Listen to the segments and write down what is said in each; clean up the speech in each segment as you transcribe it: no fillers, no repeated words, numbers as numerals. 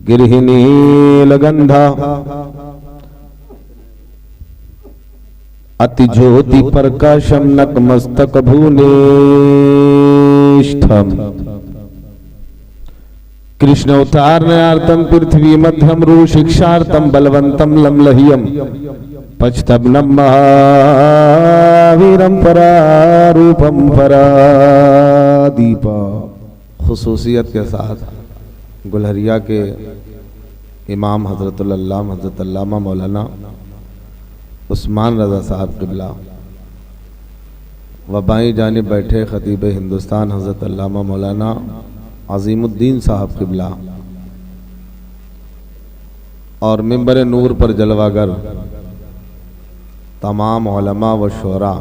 गिरहिनीलगंधा अतिज्योति प्रकाशम नकमस्तक भुवनेष्ठम कृष्णोत्तारणार्थम पृथ्वी मध्यम रु शिक्षार्थम बलवंतम लमलह्यम पचतब्नम महावीरम परारूपम परादीपा। खुसूसियत के साथ गुलहरिया के इमाम हजरतुल अल्लामा हजरत अल्लामा मौलाना उस्मान रज़ा साहब क़िबला व बाईं जानिब बैठे खतीब हिंदुस्तान हजरत अल्लामा मौलाना अज़ीमुद्दीन साहब क़िबला और मिंबर नूर पर जलवागर तमाम उलमा व शुरा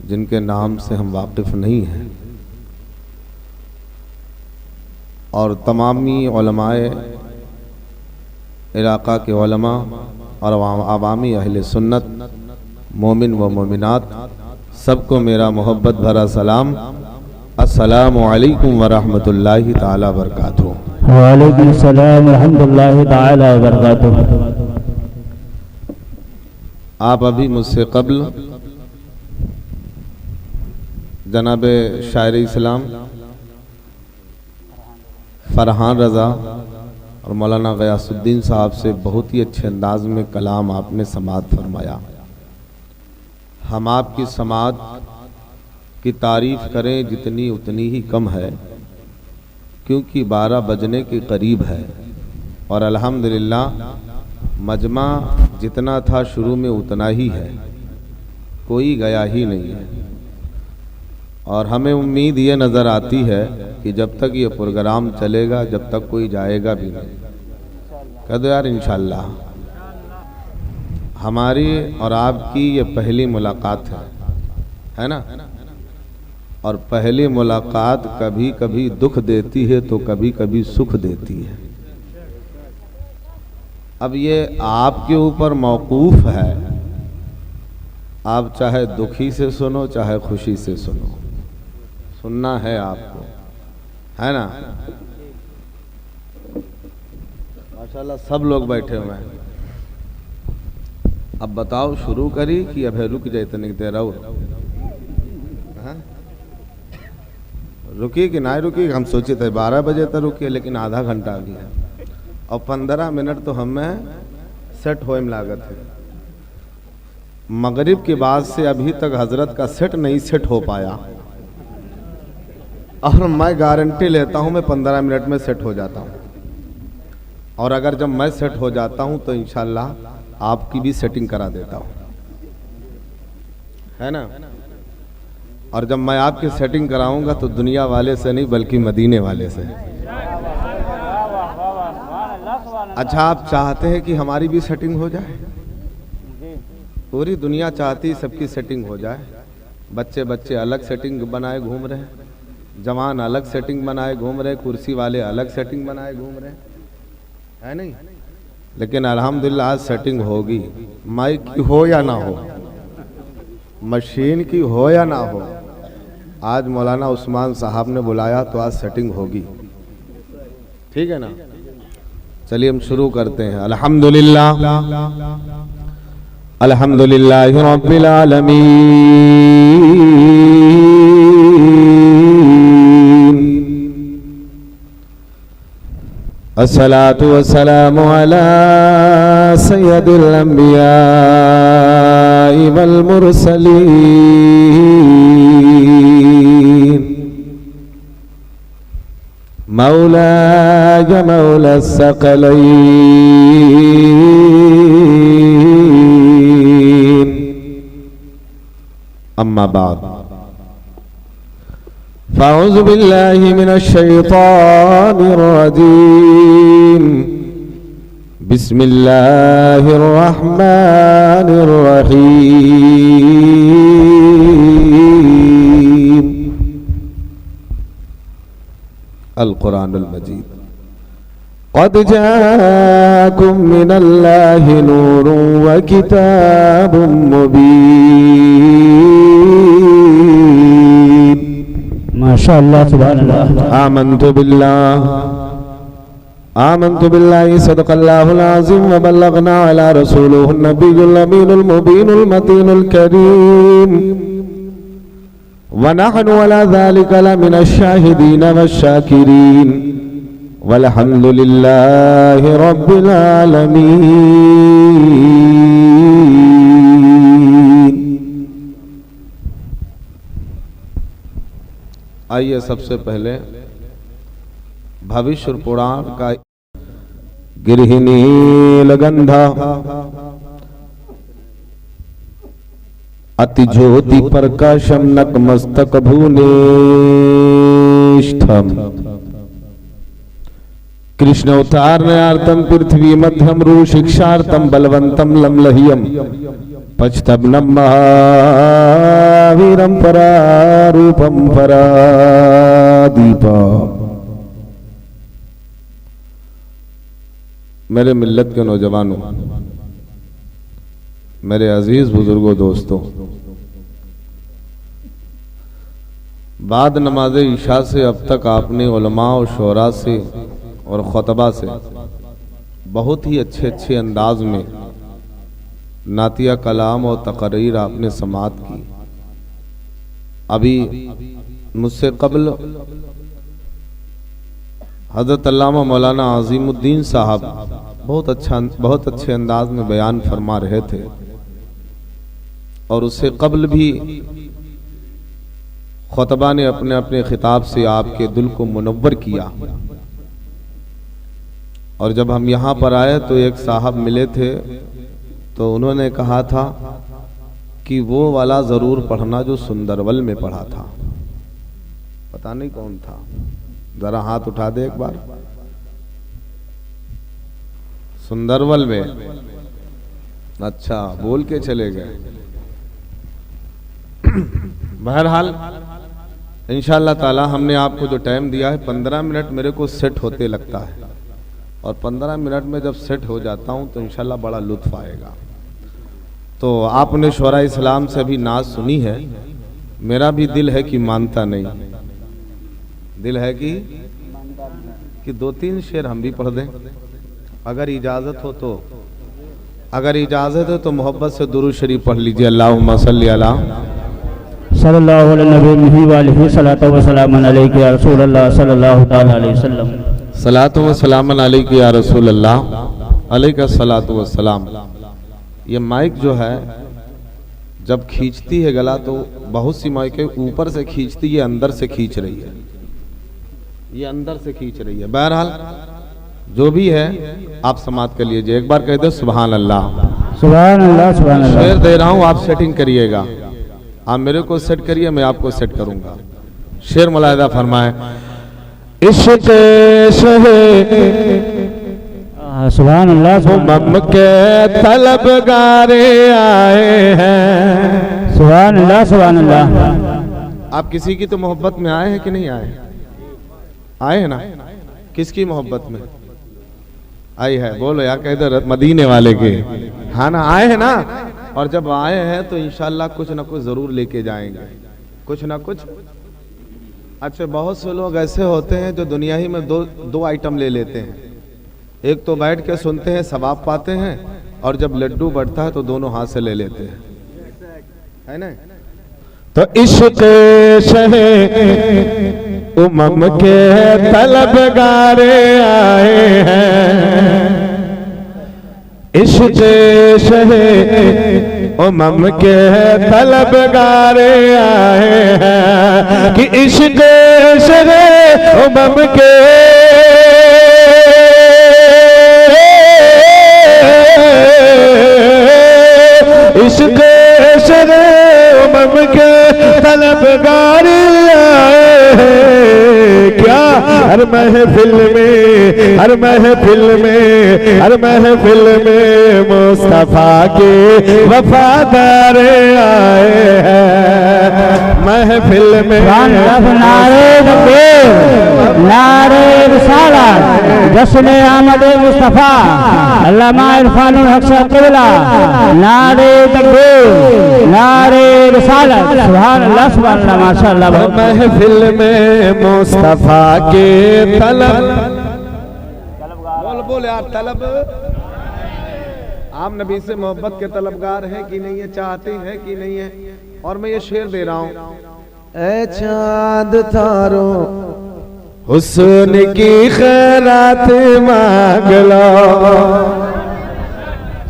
जिनके नाम से हम वाकिफ़ नहीं हैं और तमामी उलमाए इलाका के उलमा और आवामी अहले सुन्नत मोमिन व मोमिनात सबको मेरा मोहब्बत भरा सलाम। अस्सलामु अलैकुम व रहमतुल्लाहि ताला व बरकातुहू। वालेकुम सलाम व रहमतुल्लाहि ताला व बरकातुहू। आप अभी मुझसे कब्ल जनाब शायर इस्लाम फरहान रज़ा और मौलाना गयासुद्दीन साहब से बहुत ही अच्छे अंदाज में कलाम आपने समाअत फरमाया। हम आपकी समाअत की तारीफ़ करें जितनी उतनी ही कम है, क्योंकि 12 बजने के करीब है और अल्हम्दुलिल्लाह मजमा जितना था शुरू में उतना ही है, कोई गया ही नहीं है। और हमें उम्मीद ये नज़र आती है कि जब तक ये प्रोग्राम चलेगा जब तक कोई जाएगा भी नहीं। कह दो यार इंशाअल्लाह। हमारी और आपकी ये पहली मुलाकात है ना? और पहली मुलाकात कभी कभी दुख देती है तो कभी कभी सुख देती है। अब ये आपके ऊपर मौकूफ है, आप चाहे दुखी से सुनो चाहे खुशी से सुनो, सुनना है आपको, है ना? माशाल्लाह सब लोग बैठे हुए हैं। अब बताओ शुरू करी कि अभी रुक जाए इतनी देर और रुकी कि ना रुकी? हम सोचे थे 12 बजे तक रुकी, लेकिन आधा घंटा आ गया और 15 मिनट तो हमें सेट होए में लागत है। मगरिब के बाद से अभी तक हजरत का सेट नहीं सेट हो पाया और मैं गारंटी लेता हूं मैं 15 मिनट में सेट हो जाता हूं। और अगर जब मैं सेट हो जाता हूं तो इंशाल्लाह आपकी भी सेटिंग करा देता हूं, है ना? और जब मैं आपकी सेटिंग कराऊंगा तो दुनिया वाले से नहीं बल्कि मदीने वाले से। अच्छा, आप चाहते हैं कि हमारी भी सेटिंग हो जाए? पूरी दुनिया चाहती है सबकी सेटिंग हो जाए। बच्चे बच्चे अलग सेटिंग बनाए घूम रहे हैं, जवान अलग सेटिंग बनाए घूम रहे, कुर्सी वाले अलग सेटिंग बनाए घूम रहे हैं, है नहीं? लेकिन अल्हम्दुलिल्लाह आज सेटिंग होगी। माइक की हो या ना हो, मशीन की हो या ना हो, आज मौलाना उस्मान साहब ने बुलाया तो आज सेटिंग होगी। ठीक है ना? चलिए हम शुरू करते हैं। अल्हम्दुलिल्लाह अल्हम्दुलिल्लाहि रब्बिल आलमीन, अस्सलातु वस्सलामु अला सय्यदिल अंबिया वल मुरसलीन, मौलाय मौला सकलैन, अम्मा बाद। फ़अऊज़ु बिल्लाहि मिनश शैतानिर रजीम, बिस्मिल्लाहिर रहमानिर रहीम। अल कुरानुल मजीद। क़द जाअकुम मिनल्लाहि नूरुन व किताबुम मुबीन। माशाअल्लाह, सुभान अल्लाह। आमन्तु बिल्लाह आमन्तु बिल्लाहि सदक़ल्लाहुल अज़ीम व बल्लगना अला रसूलिहिन नबियुल अमीनुल मुबीनुल मतीनुल करीम व नहनु अला ज़ालिका लमिनश शाहिदीन वश्शाकिरीन वल्हम्दुलिल्लाहि रब्बिल आलमीन। आइए सबसे पहले भविष्य पुराण का गिरहिनीलगंधा अति ज्योति प्रकाशम नकमस्तक भुवनेष्ठम कृष्ण उतारणार्थम पृथ्वी मध्यम रु शिक्षार्थम बलवंतम लमलह्यम पचतबनम महावीरम परारूपम परादीपा। मेरे मिल्लत के नौजवानों, मेरे अजीज बुजुर्गों, दोस्तों, बाद नमाज ईशा से अब तक आपने उलमा और शोरा से और खुतबा से बहुत ही अच्छे अच्छे अंदाज में नातिया कलाम और तकरीर आपने समात की। अभी मुझसे कबल हज़रत अल्लामा मौलाना अज़ीमुद्दीन साहब बहुत अच्छे अंदाज में बयान फरमा रहे थे और उससे कबल भी खुतबा ने अपने अपने खिताब से आपके दिल को मुनव्वर किया। और जब हम यहाँ पर आए तो एक साहब मिले थे तो उन्होंने कहा था कि वो वाला ज़रूर पढ़ना जो सुंदरवल में पढ़ा था। पता नहीं कौन था, जरा हाथ उठा दे एक बार। सुंदरवल में, अच्छा बोल के चले गए। बहरहाल इंशाअल्लाह ताला हमने आपको जो टाइम दिया है 15 मिनट मेरे को सेट होते लगता है और 15 मिनट में जब सेट हो जाता हूं तो इंशाअल्लाह बड़ा लुत्फ आएगा। तो आपने शोरा इस्लाम से अभी नाज सुनी है, मेरा भी दिल है कि मानता नहीं, दिल है कि 2-3 शेर हम भी पढ़ दें अगर इजाज़त हो तो। अगर इजाज़त है तो मोहब्बत से दुरूद शरीफ पढ़ लीजिए। अल्लाहुम्मा सल्ली अला सल्लल्लाहु अलैहि व सल्लतु व सलामन अलैहि या रसूल अल्लाह सल्लल्लाहु तआला अलैहि वसल्लम। सलातु व सलामन अलैहि या रसूल अल्लाह अलैका सलातु व सलाम। ये माइक जो है जब खींचती है गला तो बहुत सी माइकें ऊपर से खींचती है, अंदर से खींच रही है, ये अंदर से खींच रही है। बहरहाल जो भी है आप समात कर लीजिए। एक बार कह दो सुभान अल्लाह, सुभान अल्लाह, सुभान अल्लाह। शेर दे रहा हूँ, आप सेटिंग करिएगा। आप मेरे को सेट करिए, मैं आपको सेट करूंगा। शेर मुलाहिदा फरमाए। इश्क़ शहे सुभान अल्लाह, मम के तलबगारे आए हैं। सुभान अल्लाह, सुभान अल्लाह। आप किसी की तो मोहब्बत में आए हैं कि नहीं आए? आए हैं ना? किसकी मोहब्बत में आई है? बोलो यार, कह दो मदीने वाले के। हाँ ना, आए हैं ना? और जब आए हैं तो इंशाल्लाह कुछ ना कुछ जरूर लेके जाएंगे, कुछ ना कुछ। अच्छा, बहुत से लोग ऐसे होते हैं जो दुनिया ही में दो आइटम ले लेते हैं। एक तो बैठ के सुनते हैं, सवाब पाते हैं, और जब लड्डू बढ़ता है तो दोनों हाथ से ले लेते हैं, है ना? तो इश्क़ शहे उमम के तलबगारे आए हैं। इश्क़ शहे उमम के तलबगारे आए हैं कि इश्क़ शहे उमम के इश्क़ शहे उमम के तलबगारे आए हैं। क्या हर महफिल में, हर महफिल में, हर महफिल में मुस्तफा के वफादार आए हैं। महफिल में नारे तकबीर, नारे रिसालत, जश्न आमद मुस्तफा, अल्लामा इरफानुल हक साहब क़िबला। नारे तकबीर, नारे रिसालत, सुभान अल्लाह, सुभान अल्लाह, माशाअल्लाह। महफिल में मुस्तफा के तलब बोल यार, तलब आप नबी से मोहब्बत के तलबगार हैं कि नहीं है, चाहते हैं कि नहीं है। और मैं ये शेर दे रहा हूं, ऐ चांद तारो हुस्न की खैरात मांग लो।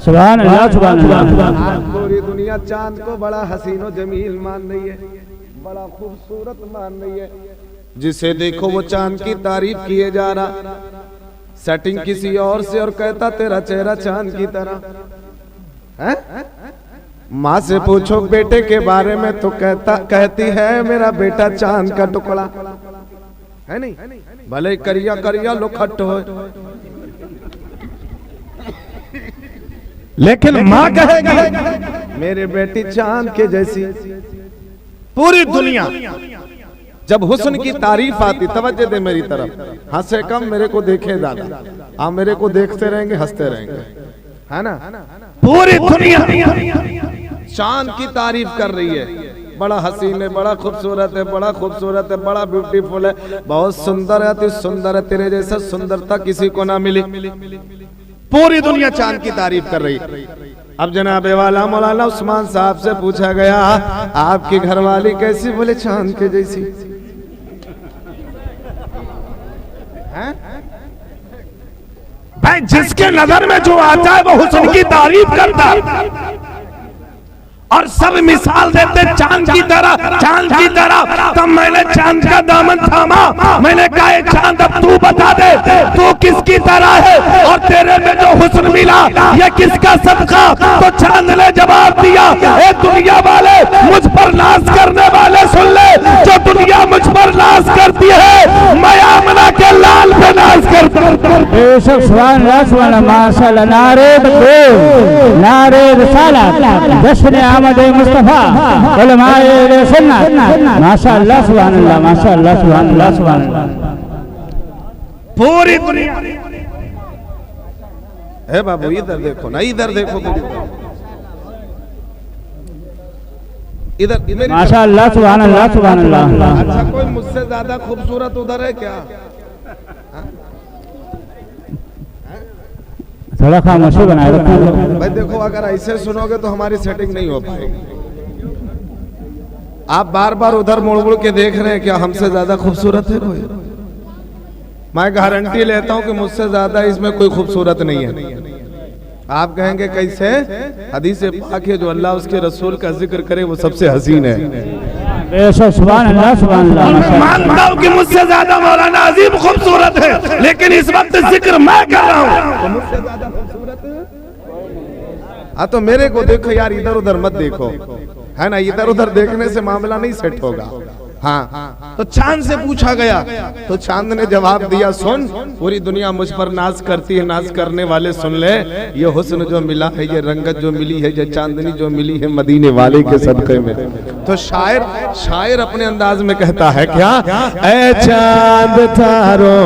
सुभान अल्लाह, सुभान अल्लाह। आज पूरी दुनिया चांद को बड़ा हसीनो जमील मान रही है, बड़ा खूबसूरत मान रही है। जिसे देखो वो चांद की तारीफ किए जा रहा, सेटिंग किसी और से और कहता तेरा चेहरा चांद की तरह है। माँ से पूछो बेटे के बारे में तो कहती है मेरा बेटा चांद का टुकड़ा है। नहीं भले करिया करिया लोखट हो, लेकिन माँ कहेगी मेरे बेटी चांद के जैसी। पूरी दुनिया जब हुस्न की तारीफ आती, तवज्जो दे मेरी तरफ, हंसे कम मेरे को देखे ज्यादा। आप मेरे को देखते रहेंगे, हंसते रहेंगे, है ना। पूरी दुनिया चांद की तारीफ कर रही है, बड़ा हसीन है, बड़ा खूबसूरत है, बड़ा खूबसूरत है, बड़ा ब्यूटीफुल है, बहुत सुंदर है, अति सुंदर है, तेरे जैसा सुंदरता किसी को ना मिली। पूरी दुनिया चांद की तारीफ कर रही है। अब जनाब वाला मौलाना उस्मान साहब से पूछा गया आपकी घरवाली कैसी, बोले चांद के जैसी। भाई जिसके नजर में जो आता है वो हुस्न की तारीफ करता और सब मिसाल देते चांद की तरह, चांद की तरह। तब मैंने चांद का दामन थामा, मैंने कहा चांद अब तू बता दे तू किसकी तरह है और तेरे में जो हुस्न मिला ये किसका सदका। तो चांद ने जवाब दिया, ए दुनिया वाले मुझ पर नाज करने वाले सुन ले, जो दुनिया मुझ पर नाज करती है मैं आमना के लाल पे नाज करता हूं। बेशक सुभान अल्लाह, सुभान अल्लाह, माशाअल्लाह। नारे तकबीर, नारे रिसालत, जश्न आमद मुस्तफा, उलमाए सुन्नत। माशाअल्लाह, सुभान अल्लाह, माशाअल्लाह, सुभान अल्लाह, सुभान अल्लाह। पूरी दुनिया है बाबू, इधर देखो ना, इधर देखो, इधर माशाअल्लाह, सुभान अल्लाह, सुभान अल्लाह। अच्छा कोई मुझसे ज्यादा खूबसूरत उधर है क्या? थोड़ा खामोशी बनाए रखो भाई। देखो अगर ऐसे सुनोगे तो हमारी सेटिंग नहीं हो पाएगी। आप बार बार उधर मुड़ मुड़ के देख रहे हैं, क्या हमसे ज्यादा खूबसूरत है कोई? मैं गारंटी लेता हूं कि मुझसे ज्यादा इसमें कोई खूबसूरत नहीं है। आप कहेंगे कैसे? हदीस पाक है जो अल्लाह उसके रसूल का जिक्र करे वो सबसे हसीन है। सुभान अल्लाह, सुभान अल्लाह। मानता हूं कि मुझसे ज्यादा मौलाना अजीम खूबसूरत है, लेकिन इस वक्त जिक्र मैं कर रहा हूं तो मुझसे ज्यादा खूबसूरत। हाँ तो मेरे को देखो यार, इधर उधर मत देखो, है ना। इधर उधर देखने से मामला नहीं सेट होगा। हाँ तो चांद से पूछा गया तो चांद ने जवाब दिया, सुन पूरी दुनिया मुझ पर नाज करती है, नाज करने वाले सुन ले, ये हुस्न जो मिला है, ये रंगत जो मिली है, ये चांदनी जो मिली है मदीने वाले के सदक़े में। तो शायर अपने अंदाज में कहता है क्या, ऐ चांद तारो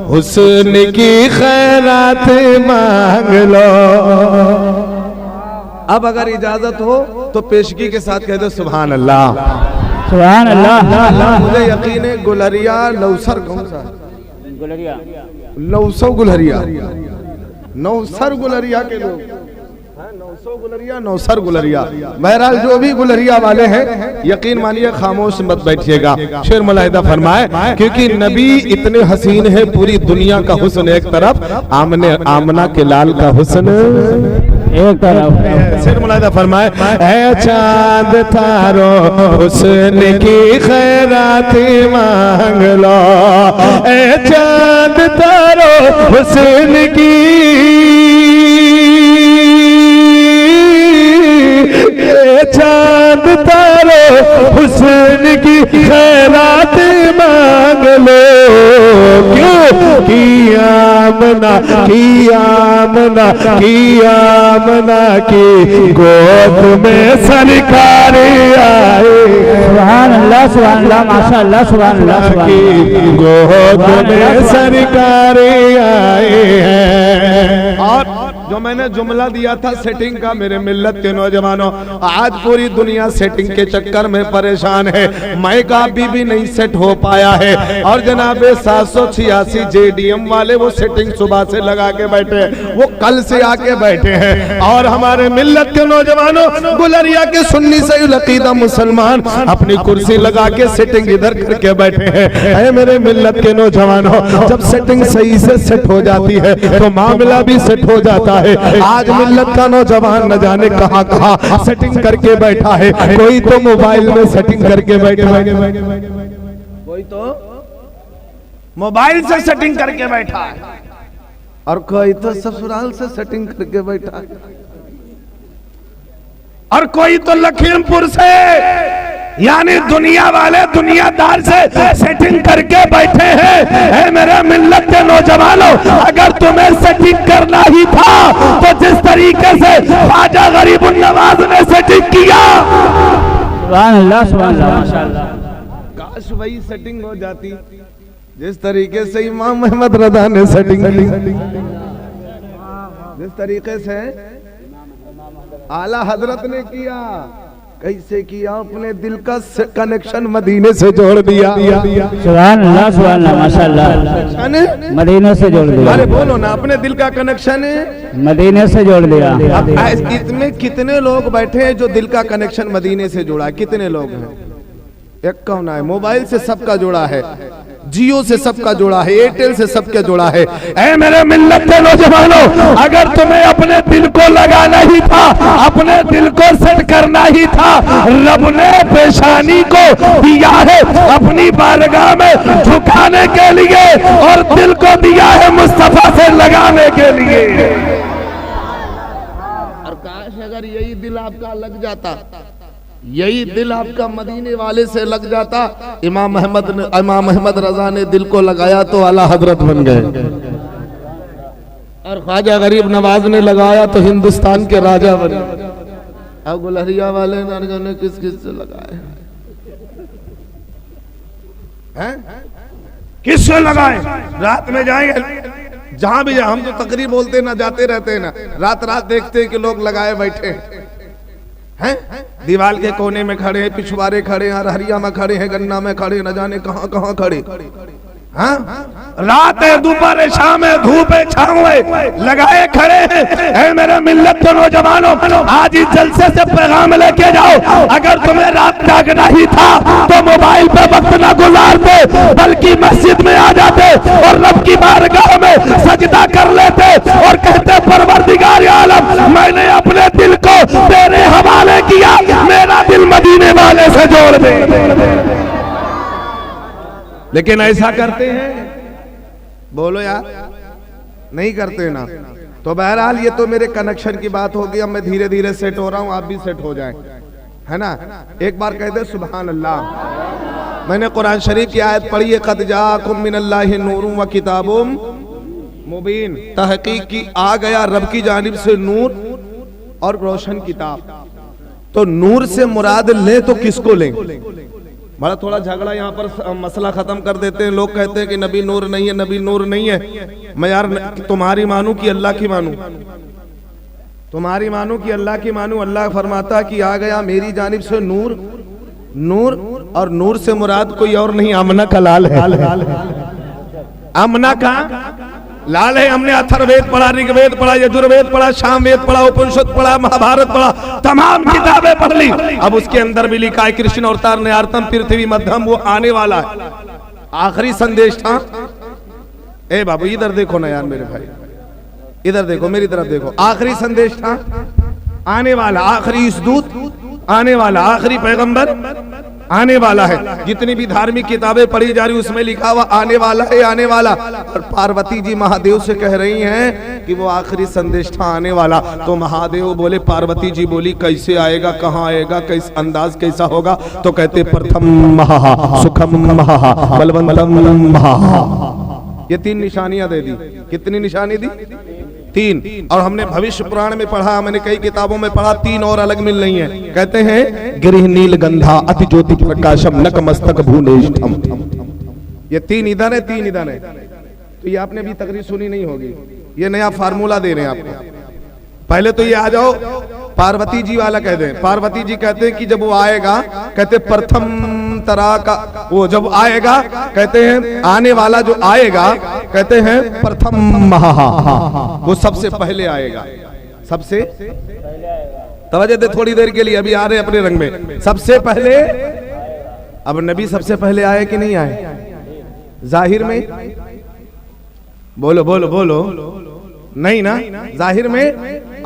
हुस्न की खैरात मांग लो। अब अगर इजाजत हो तो पेशगी के साथ कह दो सुभान अल्लाह, सुभान अल्लाह। मुझे यकीन है गुलरिया लौसर, कौन सा गुलरिया? लौसो गुलरिया, नौसर गुलरिया के लोग, नौसो गुलरिया, नौसर गुलरिया। बहरहाल जो भी गुलरिया वाले हैं यकीन मानिए खामोश मत बैठिएगा। शेर मुलाहिदा फरमाए, क्योंकि नबी इतने हसीन है, पूरी दुनिया का हुस्न एक तरफ, आमना के लाल का हुस्न एक तरफ। शेर मुलाहिदा फरमाए, ऐ चांद तारो हुस्न की खैरात मांग लो, ऐ चांद तारो हुस्न की, चांद तारो हुस्न की खैरात मांग लो। क्यों कि आमना की, आमना की, आमना की गोद में सरकार आए। सुभान अल्लाह, सुभान अल्लाह, माशाअल्लाह, सुभान अल्लाह, सुभान की गोद में सरकार आए हैं। और जो मैंने जुमला दिया था सेटिंग का, मेरे मिल्लत के नौजवानों, आज पूरी दुनिया सेटिंग के चक्कर में परेशान है। मैं का अभी भी नहीं सेट हो पाया है। और जनाब 786 JDM वाले वो सेटिंग सुबह से लगा के बैठे हैं, वो कल से आके बैठे हैं। और हमारे मिल्लत के नौजवानों, गुलरिया के सुन्नी सही अकीदा मुसलमान अपनी कुर्सी लगा के सेटिंग इधर करके बैठे हैं। ऐ मेरे मिल्लत के नौजवानों, जब सेटिंग सही से सेट हो जाती है तो मामला भी सेट हो जाता है। आज मिल्लत का नौजवान न जाने कहां कहां सेटिंग करके बैठा है। कोई तो मोबाइल में सेटिंग करके बैठा है, कोई तो मोबाइल से सेटिंग करके बैठा है, और कोई तो ससुराल से सेटिंग करके बैठा है, और कोई तो लखीमपुर से, यानी दुनिया वाले दुनियादार से सेटिंग करके बैठे हैं। है मेरे मिल्लत के नौजवानों, अगर तुम्हें सेटिंग करना ही था तो जिस तरीके से ख्वाजा गरीबुन नवाज ने सेटिंग किया, सुभान अल्लाह, सुभान अल्लाह, माशाअल्लाह, काश वही सेटिंग हो जाती जिस तरीके से इमाम अहमद रजा ने सेटिंग की, जिस तरीके से आला हजरत ने किया। कैसे किया? अपने दिल का कनेक्शन मदीने से जोड़ दिया। सुभान अल्लाह, सुभान अल्लाह, माशाअल्लाह, मदीने से जोड़ दिया। अरे बोलो ना, अपने दिल का कनेक्शन मदीने से जोड़ दिया। इसमें कितने लोग बैठे हैं जो दिल का कनेक्शन मदीने से जोड़ा है? कितने लोग हैं? एक कौन है? मोबाइल से सबका जोड़ा है, जियो से सबका जोड़ा है, एयरटेल से सबके जोड़ा है। ऐ मेरे मिल्लत के नौजवानों, अगर तुम्हें अपने दिल को लगाना ही था, अपने दिल को सेट करना ही था, रब ने पेशानी को दिया है अपनी बारगाह में झुकाने के लिए, और दिल को दिया है मुस्तफा से लगाने के लिए। और काश अगर यही दिल आपका लग जाता, यही दिल आपका मदीने वाले से लग जाता। इमाम अहमद रजा ने दिल को लगाया तो आला हजरत बन गए, और ख्वाजा गरीब नवाज ने लगाया तो हिंदुस्तान के राजा बने। अब गुलरिया वाले ने किस किस से लगाए हैं? किससे लगाए? रात में जाएंगे जहां भी, हम तो तकरीर बोलते ना, जाते रहते हैं ना, रात रात देखते हैं कि लोग लगाए बैठे हैं, दीवार के कोने में खड़े हैं, पिछवाड़े खड़े हैं, हरिया में खड़े हैं, गन्ना में खड़े, न जाने कहां कहां खड़े। हाँ, रात है, दोपहर है, शाम है, धूप है, छांव है, लगाए खड़े हैं। ऐ मेरे मिल्लत के नौजवानों, आज इस जलसे से पैगाम लेके जाओ, अगर तुम्हें रात जागना ही था तो मोबाइल पे वक्त ना गुजारते, बल्कि मस्जिद में आ जाते और रब की बारगाह में सजदा कर लेते और कहते, परवरदिगार आलम, मैंने अपने दिल को तेरे हवाले किया, मेरा दिल मदीने वाले से जोड़ दे। लेकिन ऐसा करते हैं? बोलो यार, नहीं करते ना। तो बहरहाल ये तो मेरे कनेक्शन की बात होगी। अब मैं धीरे धीरे सेट हो रहा हूं, आप भी सेट हो जाएं, है ना। एक बार कह दे सुभान अल्लाह। मैंने कुरान शरीफ की आयत पढ़ी है, क़द जाअकुम मिनल्लाहि नूरुम व किताबुम मुबीन। तहकीक की आ गया रब की जानिब से नूर और रोशन किताब। तो नूर से मुराद ले तो किसको लें? बड़ा थोड़ा झगड़ा यहाँ पर मसला खत्म कर देते हैं। लोग कहते हैं कि नबी नूर नहीं है, नबी नूर नहीं है। मैं यार तुम्हारी मानूं कि अल्लाह की मानूं? तुम्हारी मानूं कि अल्लाह की मानूं? अल्लाह फरमाता कि आ गया मेरी जानिब से नूर, नूर, और नूर से मुराद कोई और नहीं, आमना का लाल है। आमना का लाल है। हमने अथर्ववेद पढ़ा, ऋग्वेद पढ़ा, यजुर्वेद पढ़ा, सामवेद पढ़ा, उपनिषद पढ़ा, महाभारत पढ़ा, तमाम किताबें पढ़ ली। अब उसके अंदर भी लिखा है कृष्ण अवतार न्यार्तम पृथ्वी मध्यम, वो आने वाला है, आखिरी संदेश था। ए बाबू इधर देखो ना यार मेरे भाई, इधर देखो, मेरी तरफ देखो। आखिरी संदेश था, आने वाला, आखिरी इस दूत आने वाला, आखिरी पैगंबर आने वाला है। जितनी भी धार्मिक किताबें पढ़ी जा रही उसमें लिखा हुआ आने वाला है, आने वाला। और पार्वती जी महादेव से कह रही हैं कि वो आखिरी संदेश था आने वाला। तो महादेव बोले, पार्वती जी बोली कैसे आएगा, कहाँ आएगा, कैसे अंदाज कैसा होगा? तो कहते प्रथम महा, सुखम महा, बलवंतम महा। ये 3 निशानियां दे दी। कितनी निशानी दी? 3। और हमने भविष्य पुराण में पढ़ा, मैंने कई किताबों में पढ़ा, 3 और अलग मिल रही हैं। कहते हैं गिरिह नील गंधा अति ज्योति प्रकाशम नक मस्तक भूनेष्ठम। ये 3 इधर है, 3 इधर है। तो ये आपने भी तकरीर सुनी नहीं होगी, ये नया फार्मूला दे रहे हैं आपको। पहले तो ये आ जाओ, पार्वती जी वाला कह दें। पार्वती जी कहते हैं कि जब वो आएगा, कहते प्रथम तरह का, वो जब आएगा कहते हैं आने वाला जो आएगा कहते हैं प्रथम महा, वो सबसे पहले आएगा, सबसे तवज्जो दे थोड़ी देर के लिए, अभी आ रहे अपने रंग में। सबसे पहले, अब नबी सबसे पहले आए कि नहीं आए? जाहिर में बोलो बोलो बोलो, नहीं ना। जाहिर में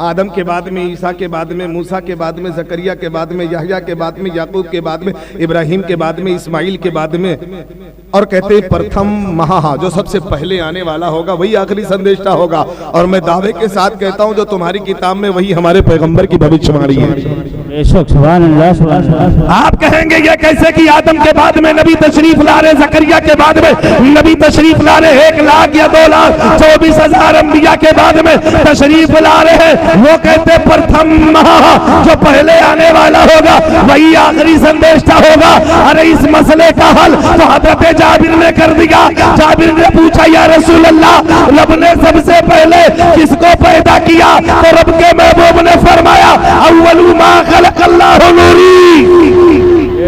आदम के बाद में, ईसा के बाद में, मूसा के बाद में, जकरिया के बाद में, याहया के बाद में, याकूब के बाद में, इब्राहिम के बाद में, इस्माइल के बाद में, और कहते हैं प्रथम महा, जो सबसे पहले आने वाला होगा वही आखिरी संदेशा होगा। और मैं दावे के साथ कहता हूं जो तुम्हारी किताब में वही हमारे पैगंबर की भविष्यवाणी है। आप कहेंगे ये कैसे कि आदम के बाद में नबी तशरीफ ला रहे, जकरिया के बाद में नबी तशरीफ ला रहे, 1 लाख या 2,24,000 अंबिया के बाद में तशरीफ ला रहे हैं। वो कहते प्रथम महा, जो पहले आने वाला होगा वही आखिरी संदेशा होगा। अरे इस मसले का हल तो हजरत जाबिर ने कर दिया। जाबिर ने पूछा या रसूल अल्लाह, रब ने सबसे पहले किसको पैदा किया? तो रब के महबूब ने फरमाया अव्वलु मा खलक़ल्लाहु नूरी।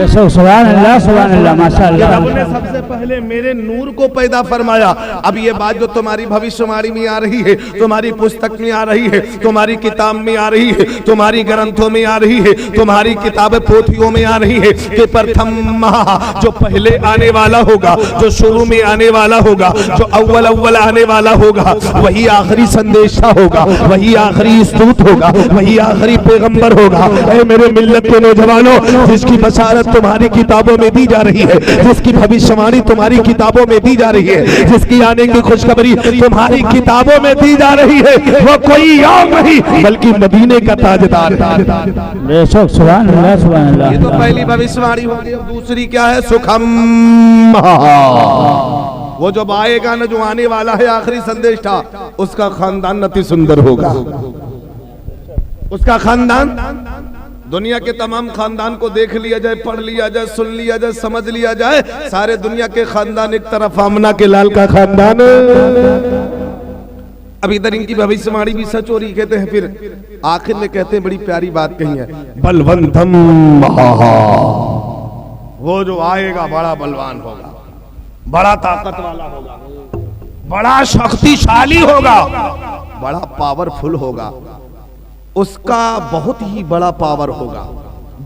सुभान अल्लाह माशाअल्लाह। रब ने सबसे पहले मेरे नूर को पैदा फरमाया। अब ये बात जो तुम्हारी भविष्यवाणी में आ रही है, तुम्हारी पुस्तक में आ रही है, तुम्हारी किताब में आ रही है, तुम्हारी ग्रंथों में आ रही है, तुम्हारी किताब पोथियों में आ रही है कि प्रथम महा, जो पहले आने वाला होगा, जो शुरू में आने वाला होगा, जो अव्वल आने वाला होगा, वही आखिरी संदेशा होगा, वही आखिरी स्तूत होगा, वही आखिरी पैगंबर होगा। ऐ मेरे मिल्लत के नौजवानों, जिसकी बशारत तुम्हारी किताबों में दी जा रही है, जिसकी भविष्यवाणी तुम्हारी किताबों में दी जा रही है, जिसकी आने की खुशखबरी तुम्हारी किताबों में दी जा रही है, वो कोई और नहीं बल्कि मदीने का ताजदार है। बेशक सुभान अल्लाह। ये तो पहली भविष्यवाणी होगी। अब दूसरी क्या है? सुखम, वो जब आएगा ना, जो आने वाला है आखिरी संदेशा, उसका खानदान अति सुंदर होगा। उसका खानदान, दुनिया के तमाम खानदान को देख लिया जाए, पढ़ लिया जाए, सुन लिया जाए, समझ लिया जाए, सारे दुनिया के खानदान एक तरफ, आमना के लाल का खानदान। अब इधर इनकी भविष्यवाणी भी सच हो रही। कहते हैं फिर आखिर में कहते हैं बड़ी प्यारी बात कही है, बलवंतम महा, वो जो आएगा बड़ा बलवान होगा, बड़ा ताकत वाला होगा, बड़ा शक्तिशाली होगा, बड़ा पावरफुल होगा, उसका बहुत ही बड़ा पावर होगा।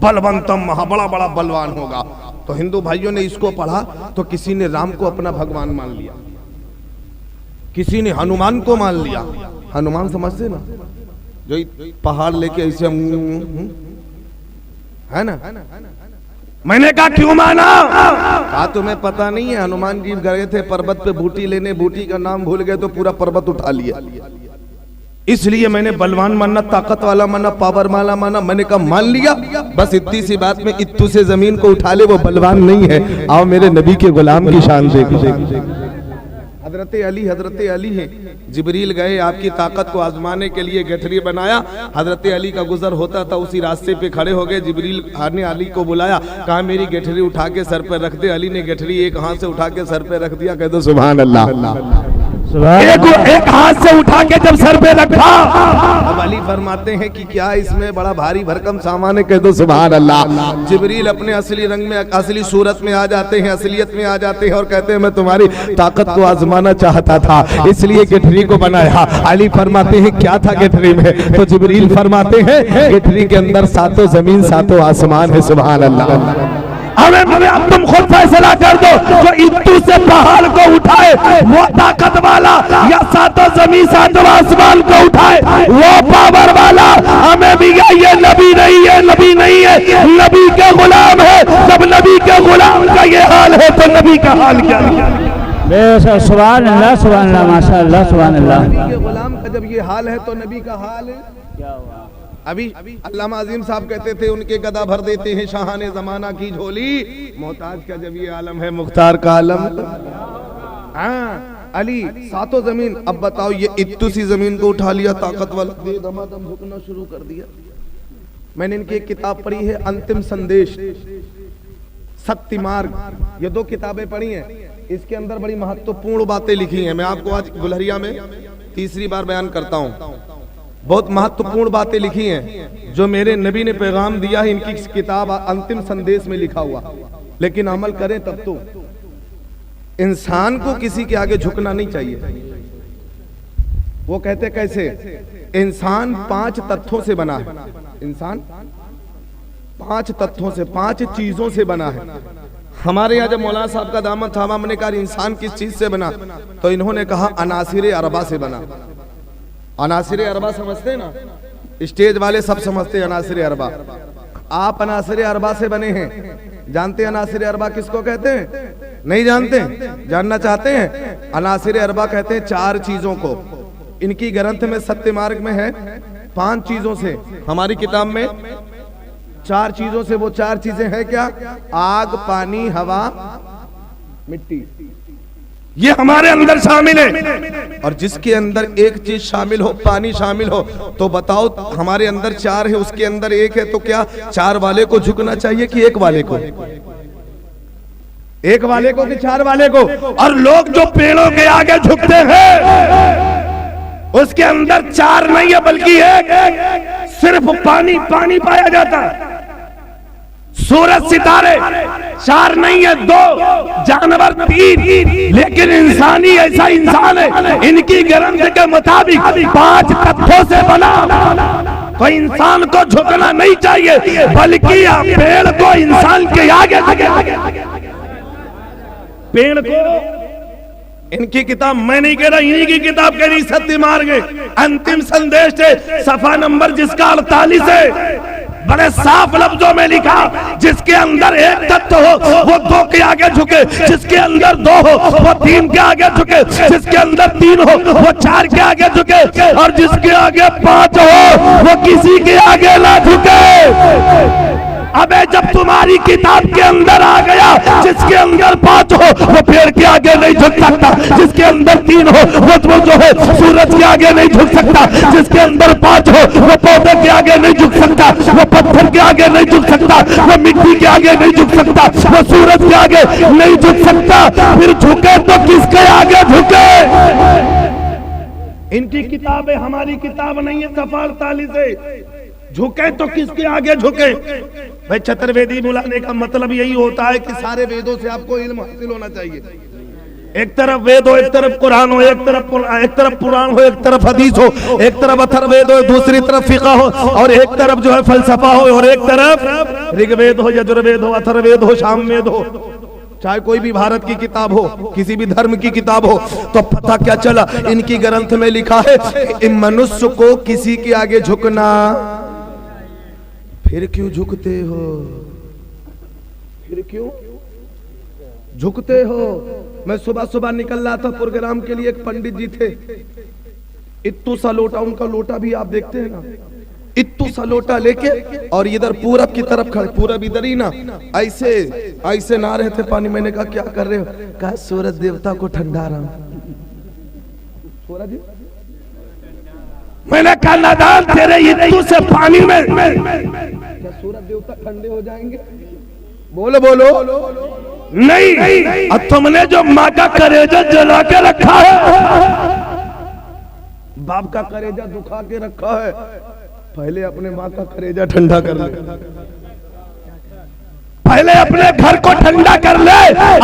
बलवंतम महा, बड़ा बड़ा बलवान होगा। तो हिंदू भाइयों ने इसको पढ़ा तो किसी ने राम को अपना भगवान मान लिया, किसी ने हनुमान को मान लिया। हनुमान समझते ना, जो पहाड़ लेके ऐसे है ना। मैंने कहा क्यों माना? कहा तुम्हें पता नहीं है, हनुमान जी गए थे पर्वत पे बूटी लेने, बूटी का नाम भूल गए तो पूरा पर्वत उठा लिया। इसलिए मैंने बलवान माना, ताकत वाला माना, पावर वाला माना। मैंने कहा मान लिया, बस इतनी सी बात में इत्तू से जमीन को उठा ले, वो बलवान नहीं है। आओ मेरे नबी के गुलाम की शान देखो। हजरत अली है। जिब्रील गए आपकी ताकत को आजमाने के लिए, गठरी बनाया। हजरत अली का गुजर होता था, उसी रास्ते पे खड़े हो गए। जिब्रील ने अली को बुलाया, कहा मेरी गठरी उठा के सर पे रख दे। अली ने गठरी एक हाथ से उठा के सर पे रख दिया। कह दो सुभान अल्लाह। एक हाथ से उठा के जब सर पे रखा, अब अली फरमाते हैं कि क्या इसमें बड़ा भारी भरकम सामान है? कह दो सुभान अल्लाह। जिब्रील अपने असली रंग में, असली सूरत में आ जाते हैं, असलियत में आ जाते हैं और कहते हैं मैं तुम्हारी ताकत को आजमाना चाहता था, इसलिए गठरी को बनाया। अली फरमाते हैं क्या था गठरी में? तो जिब्रील फरमाते हैं गठरी के अंदर सातों जमीन सातों आसमान है। सुभान अल्लाह। अब तुम खुद फैसला कर दो, जो इत्तू से पहाड़ को उठाए वो ताकत वाला, या सातों जमीन सातों आसमान को उठाए वो पावर वाला। हमें भी ये नबी नहीं है, नबी नहीं है, नबी के गुलाम है। जब नबी के गुलाम का ये हाल है तो नबी का हाल क्या है? सुभान अल्लाह माशाअल्लाह सुभान अल्लाह। नबी के गुलाम का जब ये हाल है तो नबी का हाल है क्या हुआ? अभी अल्लामा अजीम साहब कहते थे उनके गदा भर देते हैं शाहाने जमाना की झोली, मोहताज का जब ये आलम है मुख्तार का आलम। हाँ अली सातों जमीन। अब बताओ ये इत्तू सी जमीन को उठा लिया, ताकत वाला दे दमादम झुकना शुरू कर दिया। मैंने इनकी एक किताब पढ़ी है अंतिम संदेश, सत्य मार्ग, ये 2 किताबें पढ़ी हैं। इसके अंदर बड़ी महत्वपूर्ण बातें लिखी हैं। मैं आपको आज गुलहरिया में तीसरी बार बयान करता हूं। बहुत महत्वपूर्ण बातें लिखी हैं जो मेरे नबी ने पैगाम दिया है, इनकी किताब अंतिम संदेश में लिखा हुआ। लेकिन अमल करें तब तो। इंसान को किसी के आगे झुकना नहीं चाहिए। वो कहते कैसे? इंसान 5 तत्वों से बना है। इंसान 5 तत्वों से, 5 चीजों से बना है। हमारे यहाँ जब मौलाना साहब का दामन था, हमने कहा इंसान किस चीज से बना, तो इन्होंने कहा अनासिर अरबा से बना। अनासिर अरबा समझते हैं ना? स्टेज वाले सब समझते हैं अनासिर अरबा। आप अनासिर अरबा से बने हैं। जानते हैं अनासिर अरबा किसको कहते हैं? नहीं जानते? जानना चाहते हैं? अनासिर अरबा कहते हैं 4 चीजों को। इनकी ग्रंथ में सत्य मार्ग में है 5 चीजों से, हमारी किताब में 4 चीजों से। वो 4 चीजें हैं क्या? आग, पानी, हवा, मिट्टी। ये हमारे अंदर शामिल है। और जिसके अंदर एक चीज शामिल हो, पानी शामिल हो, तो बताओ हमारे अंदर 4 है, उसके अंदर 1 है, तो क्या 4 वाले को झुकना चाहिए कि 1 वाले को? 1 वाले को कि 4 वाले को? और लोग जो पेड़ों के आगे झुकते हैं उसके अंदर 4 नहीं है बल्कि 1, सिर्फ पानी पानी पाया जाता है। सूरज सितारे 4 नहीं है, 2, जानवर 3, लेकिन इंसानी ऐसा इंसान है, इनकी ग्रंथ के मुताबिक 5 तत्वों से बना। तो इंसान को झुकना नहीं चाहिए बल्कि पेड़ को इंसान के आगे, पेड़ को। इनकी किताब मैं नहीं कह रहा, इन्हीं की किताब कह रही सत्य मार्ग अंतिम संदेश है, सफा नंबर जिसका 48 है। बड़े साफ लफ्जों में लिखा, जिसके अंदर 1 तत्व हो वो 2 के आगे झुके, जिसके अंदर 2 हो वो 3 के आगे झुके, जिसके अंदर 3 हो वो 4 के आगे झुके, और जिसके आगे 5 हो वो किसी के आगे ना झुके। अबे जब तुम्हारी किताब के अंदर आ गया जिसके अंदर 5 हो वो पेड़ के आगे नहीं झुक सकता, जिसके अंदर 3 हो वो जो है सूरज के आगे नहीं झुक सकता, जिसके अंदर 5 हो वो पौधे के आगे नहीं झुक सकता, वो पत्थर के आगे नहीं झुक सकता, वो मिट्टी के आगे नहीं झुक सकता, वो सूरज के आगे नहीं झुक सकता। फिर झुके तो किसके आगे झुके? इनकी किताब है, हमारी किताब नहीं है। सफा 48 है। झुके तो किसके आगे झुके? भाई चतुर्वेदी बुलाने का मतलब यही होता है कि सारे वेदों से आपको इल्म हासिल होना चाहिए। एक तरफ वेद हो, एक तरफ कुरान हो, एक तरफ पुराण हो, एक तरफ हदीस हो, एक तरफ अथर्ववेद हो, दूसरी तरफ फिक़ह हो, और एक तरफ जो है फलसफा हो, और एक तरफ ऋग्वेद हो, यजुर्वेद हो, अथर्ववेद हो, सामवेद हो। चाहे कोई भी भारत की किताब हो, किसी भी धर्म की किताब हो, तो पता क्या चला? इनकी ग्रंथ में लिखा है मनुष्य को किसी के आगे झुकना। फिर क्यों झुकते हो? फिर क्यों झुकते हो? मैं सुबह सुबह निकल रहा था प्रोग्राम के लिए, एक पंडित जी थे, इत्तू सा लोटा, उनका लोटा भी आप देखते हैं ना, इत्तू सा लोटा लेके, और इधर पूरब की तरफ खड़े, पूरब इधर ही ना, ऐसे ऐसे ना रहे थे पानी। मैंने कहा क्या कर रहे हो? कहा सूरज देवता को ठंडा रहा हूं। सूरज, मैंने कहा नादान, तेरे इत्तू से पानी में क्या सूरज देवता ठंडे हो जाएंगे? बोलो बोलो। नहीं, अब तुमने जो माँ का करेजा जला के रखा है, बाप का करेजा दुखा के रखा है, पहले अपने माँ का करेजा ठंडा कर ले। पहले अपने घर को ठंडा कर ले,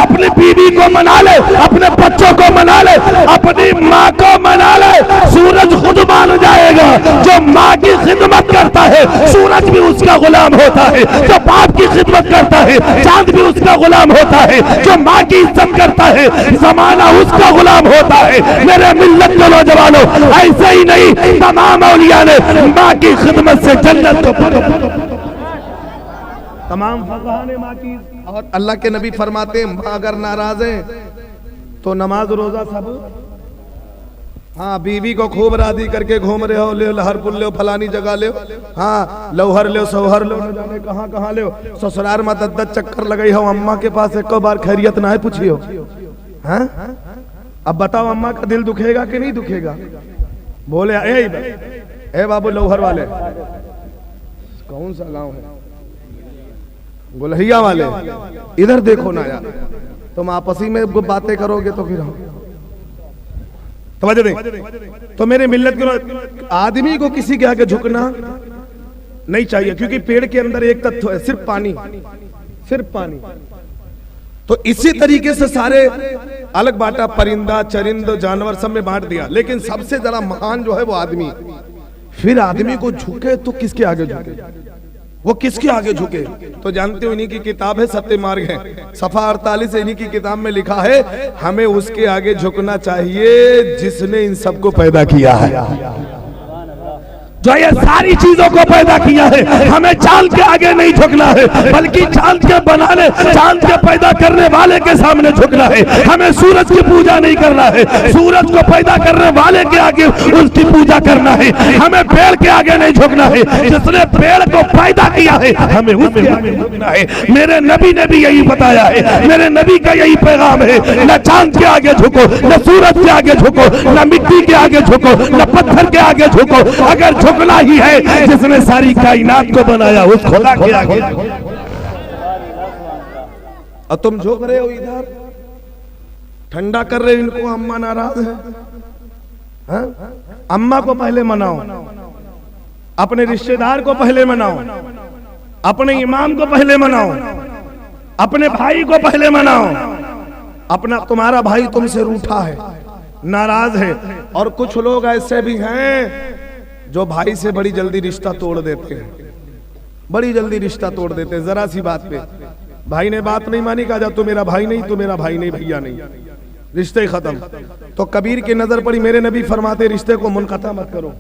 अपनी बीवी को मना ले, अपने बच्चों को मना ले, अपनी माँ को मना ले। सूरज खुद मान जाएगा। जो माँ की खिदमत करता है सूरज भी उसका गुलाम होता है, जो बाप की खिदमत करता है चांद भी उसका गुलाम होता है, जो माँ की इज्जत करता है जमाना उसका गुलाम होता है। मेरे मिल्लत के नौजवानों, ऐसे ही नहीं, तमाम औलिया ने माँ की खिदमत से जन्नत को, तमाम फक़हा ने माँ की। और अल्लाह के नबी फरमाते हैं माँ अगर नाराज है तो नमाज रोजा सब। हाँ, बीवी को खूब राजी करके घूम रहे हो, ले लहरपुर ले, फलानी जगह ले, हाँ लौहर ले, सौहर लो, न जाने कहाँ कहाँ ले, ससुराल में 10 चक्कर लगाई हो, अम्मा के पास एक बार खैरियत ना है पूछी हो। हाँ, अब बताओ अम्मा का दिल दुखेगा कि नहीं दुखेगा? बोले ए बाबू लौहर वाले, कौन सा गांव है? गुलहिया वाले, इधर देखो ना यार, तुम आपसी में बातें करोगे तो फिर तवज्जो दें। तो मेरे मिल्लत के आदमी को किसी के आगे झुकना नहीं चाहिए, क्योंकि पेड़ के अंदर एक तत्व है, सिर्फ पानी, सिर्फ पानी। तो इसी तरीके से सारे अलग बांटा, परिंदा चरिंद जानवर सब में बांट दिया, लेकिन सबसे ज्यादा महान जो है वो आदमी। फिर आदमी को झुके तो किसके आगे झुके, वो किसके आगे झुके? तो जानते हो इन्हीं की किताब है सत्य मार्ग है, सफा 48 इन्हीं की किताब में लिखा है हमें उसके आगे झुकना चाहिए जिसने इन सबको पैदा किया है, जो ये सारी चीजों को पैदा किया है। हमें चांद के आगे नहीं झुकना है, बल्कि चांद के बनाने, चांद के पैदा करने वाले के सामने झुकना है। हमें सूरज की पूजा नहीं करना है, सूरज को पैदा करने वाले के आगे उसकी पूजा करना है। हमें पेड़ के आगे नहीं झुकना है, जिसने पेड़ को पैदा किया है हमें उसके आगे झुकना है। मेरे नबी ने भी यही बताया है, मेरे नबी का यही पैगाम है, न चांद के आगे झुको, न सूरज के आगे झुको, न मिट्टी के आगे झुको, न पत्थर के आगे झुको। अगर झुकना ही है जिसने सारी कायनात को बनाया उस खुदा के आगे। और तुम झुक रहे हो इधर, ठंडा कर रहे हो इनको, अम्मा नाराज है। हाँ? अम्मा को पहले मनाओ, अपने रिश्तेदार को पहले मनाओ, अपने इमाम को पहले मनाओ, अपने भाई को पहले मनाओ। अपना तुम्हारा भाई तुमसे रूठा है, नाराज है। और कुछ लोग ऐसे भी हैं जो भाई से बड़ी जल्दी रिश्ता तोड़ देते हैं, बड़ी जल्दी रिश्ता तोड़ देते हैं जरा सी बात पे। भाई ने बात नहीं मानी, कहा जा तू मेरा भाई नहीं, तू मेरा भाई नहीं, भैया नहीं, रिश्ते खत्म। तो कबीर की नजर पड़ी, मेरे नबी फरमाते रिश्ते को मुनक़ता मत करो,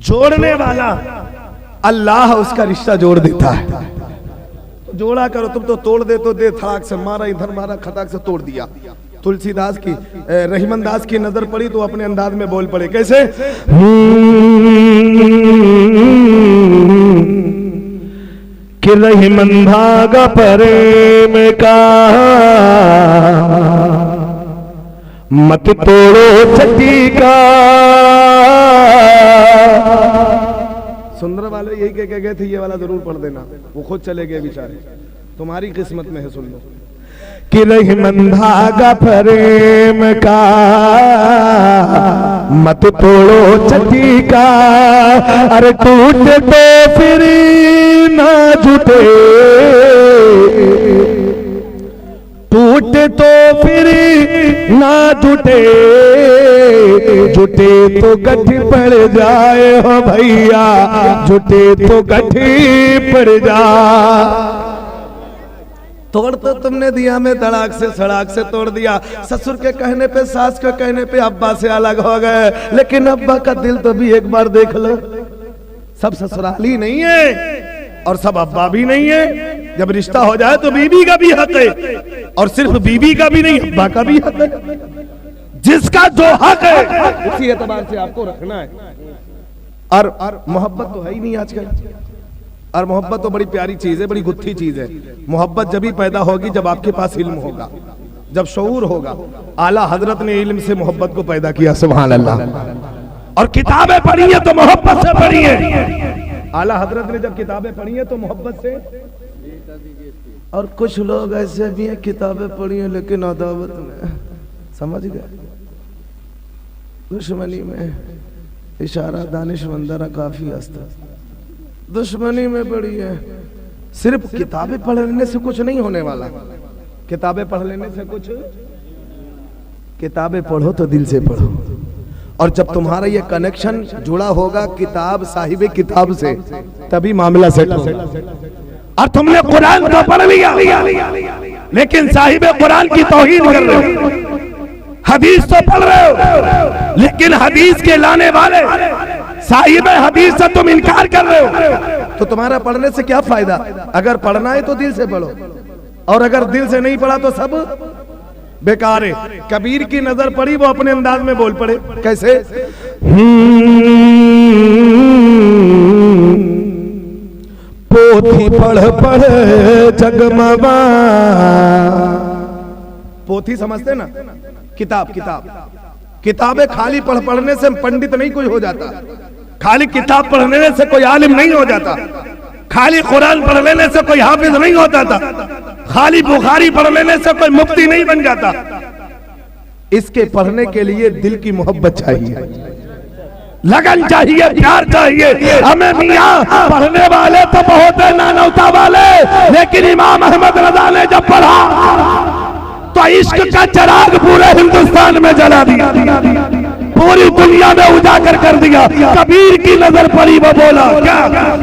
जोड़ने वाला अल्लाह उसका रिश्ता जोड़ देता है। तो जोड़ा करो, तुम तो तोड़ दे तो दे, थड़ाक से मारा, इधर मारा, खटाक से तोड़ दिया। तुलसीदास की, रहीमन दास की नजर पड़ी तो अपने अंदाज में बोल पड़े, कैसे? कि रहीमन भागा प्रेम का, मत तोड़ो छठी का। सुंदर वाले यही कह गए थे, ये वाला जरूर पढ़ देना, वो खुद चले गए बेचारे, तुम्हारी किस्मत में है, सुन लो। कि रहीमन धागा प्रेम का, मत तोड़ो छठी का। अरे टूटे तो फिर ना जुटे, टूटे तो फिर ना जुटे, जुटे तो गठी पड़ जाए हो भैया, जुटे तो गठी पड़ जाए। तोड़ तो तुमने दिया में धड़ाक से सड़ाक से तोड़ दिया। ससुर के कहने पे, सास के कहने पे अब्बा से अलग हो गए, लेकिन अब्बा का दिल तो भी एक बार देख लो, सब ससुराली नहीं है और सब अब्बा भी नहीं है। जब रिश्ता हो जाए तो बीबी का भी हक है, और सिर्फ बीबी का भी नहीं, अब्बा का भी हक है। जिसका जो हक है उसी एतबार से आपको रखना है। और मोहब्बत तो है ही नहीं आजकल। और मोहब्बत तो बड़ी प्यारी चीज है, बड़ी गुत्थी चीज है। मोहब्बत जब ही पैदा होगी जब आपके पास इल्म होगा, जब शऊर होगा। आला हजरत ने इल्म से मोहब्बत को पैदा किया, सुभान अल्लाह। और किताबें पढ़ी है तो मोहब्बत से पढ़ी है। आला हजरत ने जब किताबें पढ़ी है तो मोहब्बत से। और कुछ लोग ऐसे भी हैं किताबें पढ़ी है लेकिन अदावत में, समझ गए, दुश्मनी में इशारा दानिशमंदरा काफी अस्ता, दुश्मनी में पड़ी है। सिर्फ किताबें पढ़ लेने से कुछ नहीं होने वाला, किताबें पढ़ लेने से कुछ, किताबें पढ़ो तो दिल से पढ़ो। और जब तुम्हारा ये कनेक्शन जुड़ा होगा किताब, साहिबे किताब से, तभी मामला सेट होगा। और तुमने कुरान तो पढ़ लिया लेकिन साहिबे कुरान की तौहीन कर रहे हो, हदीस तो पढ़ रहे हो लेकिन हदीस के लाने वाले साहिबे हदीस से तुम इनकार कर रहे हो, तो तुम्हारा पढ़ने से क्या फायदा? अगर पढ़ना है तो दिल से पढ़ो, और अगर दिल से नहीं पढ़ा तो सब बेकार है। कबीर की नजर पड़ी, वो अपने अंदाज में बोल पड़े, कैसे? पोथी पढ़ पढ़ जगमगा। पोथी समझते ना, किताब, किताब, किताबें खाली पढ़ने से पंडित नहीं कोई हो जाता, खाली किताब पढ़ने से कोई आलिम नहीं हो जाता, खाली कुरान पढ़ लेने से कोई हाफिज नहीं होता था, खाली बुखारी पढ़ लेने से कोई मुफ्ती नहीं बन जाता। इसके पढ़ने के लिए दिल की मोहब्बत चाहिए, लगन चाहिए, प्यार चाहिए। हमें मियां पढ़ने वाले तो बहुत है, नानौता वाले, लेकिन इमाम अहमद रजा ने जब पढ़ा तो इश्क का चिराग पूरे हिंदुस्तान में जला दिया, पूरी दुनिया में उजागर कर दिया। कबीर की नजर पड़ी, वो बोला क्या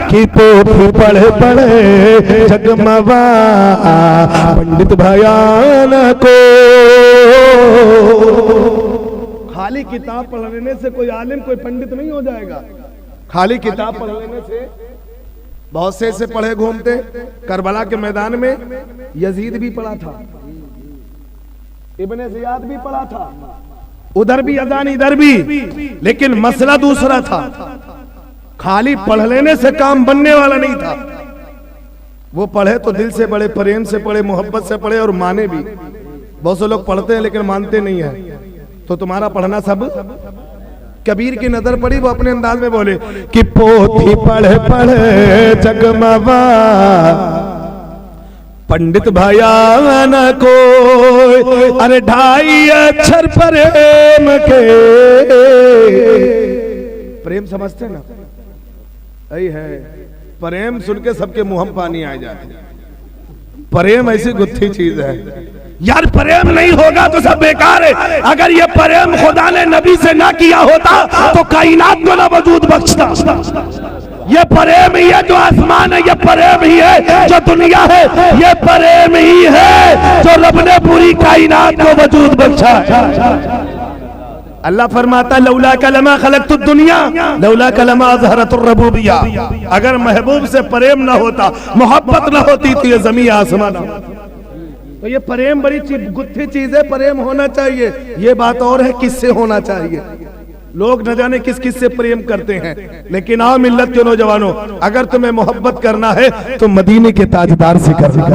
कि पोथी पढ़े पढ़े जगमगा पंडित भयान को। खाली किताब पढ़ लेने से कोई आलिम, कोई पंडित नहीं हो जाएगा। खाली किताब पढ़ लेने से बहुत से पढ़े घूमते। करबला के मैदान में यजीद भी पढ़ा था, इब्ने ज़ियाद भी पढ़ा था, उधर भी अजान इधर भी, लेकिन मसला दूसरा था। खाली पढ़ लेने से काम बनने वाला नहीं था। वो पढ़े तो दिल से पढ़े, प्रेम से पढ़े, मोहब्बत से पढ़े और माने भी। बहुत से लोग पढ़ते हैं लेकिन मानते नहीं है। तो तुम्हारा पढ़ना सब कबीर की नजर पड़ी, वो अपने अंदाज में बोले कि पोथी पढ़े पढ़े जगमगा पंडित भयान को, अरे ढाई अक्षर प्रेम के। प्रेम समझते ना, यही है प्रेम। सुन के सबके मुंह में पानी आ जाते। प्रेम ऐसी गुत्थी चीज है यार, प्रेम नहीं होगा तो सब बेकार है। अगर ये प्रेम खुदा ने नबी से ना किया होता तो कायनात को ना वजूद बख्शता। ये प्रेम ही है जो आसमान है, ये प्रेम ही है जो दुनिया है, ये प्रेम ही है जो रब ने पूरी कायनात को वजूद बख्शा है। अल्लाह फरमाता लौला कलमा खलक़तुद दुनिया लौला कलमा अज़हरतुर रबूबिया। अगर महबूब से प्रेम ना होता, मोहब्बत ना होती तो ये ज़मीन आसमान। तो ये प्रेम बड़ी गुत्थी चीज है, प्रेम होना चाहिए। ये बात और है किससे होना चाहिए। लोग न जाने किस किस से प्रेम करते हैं, लेकिन आओ मिल्लत के नौजवानों, अगर तुम्हें मोहब्बत करना है तो मदीने के ताजदार से करना।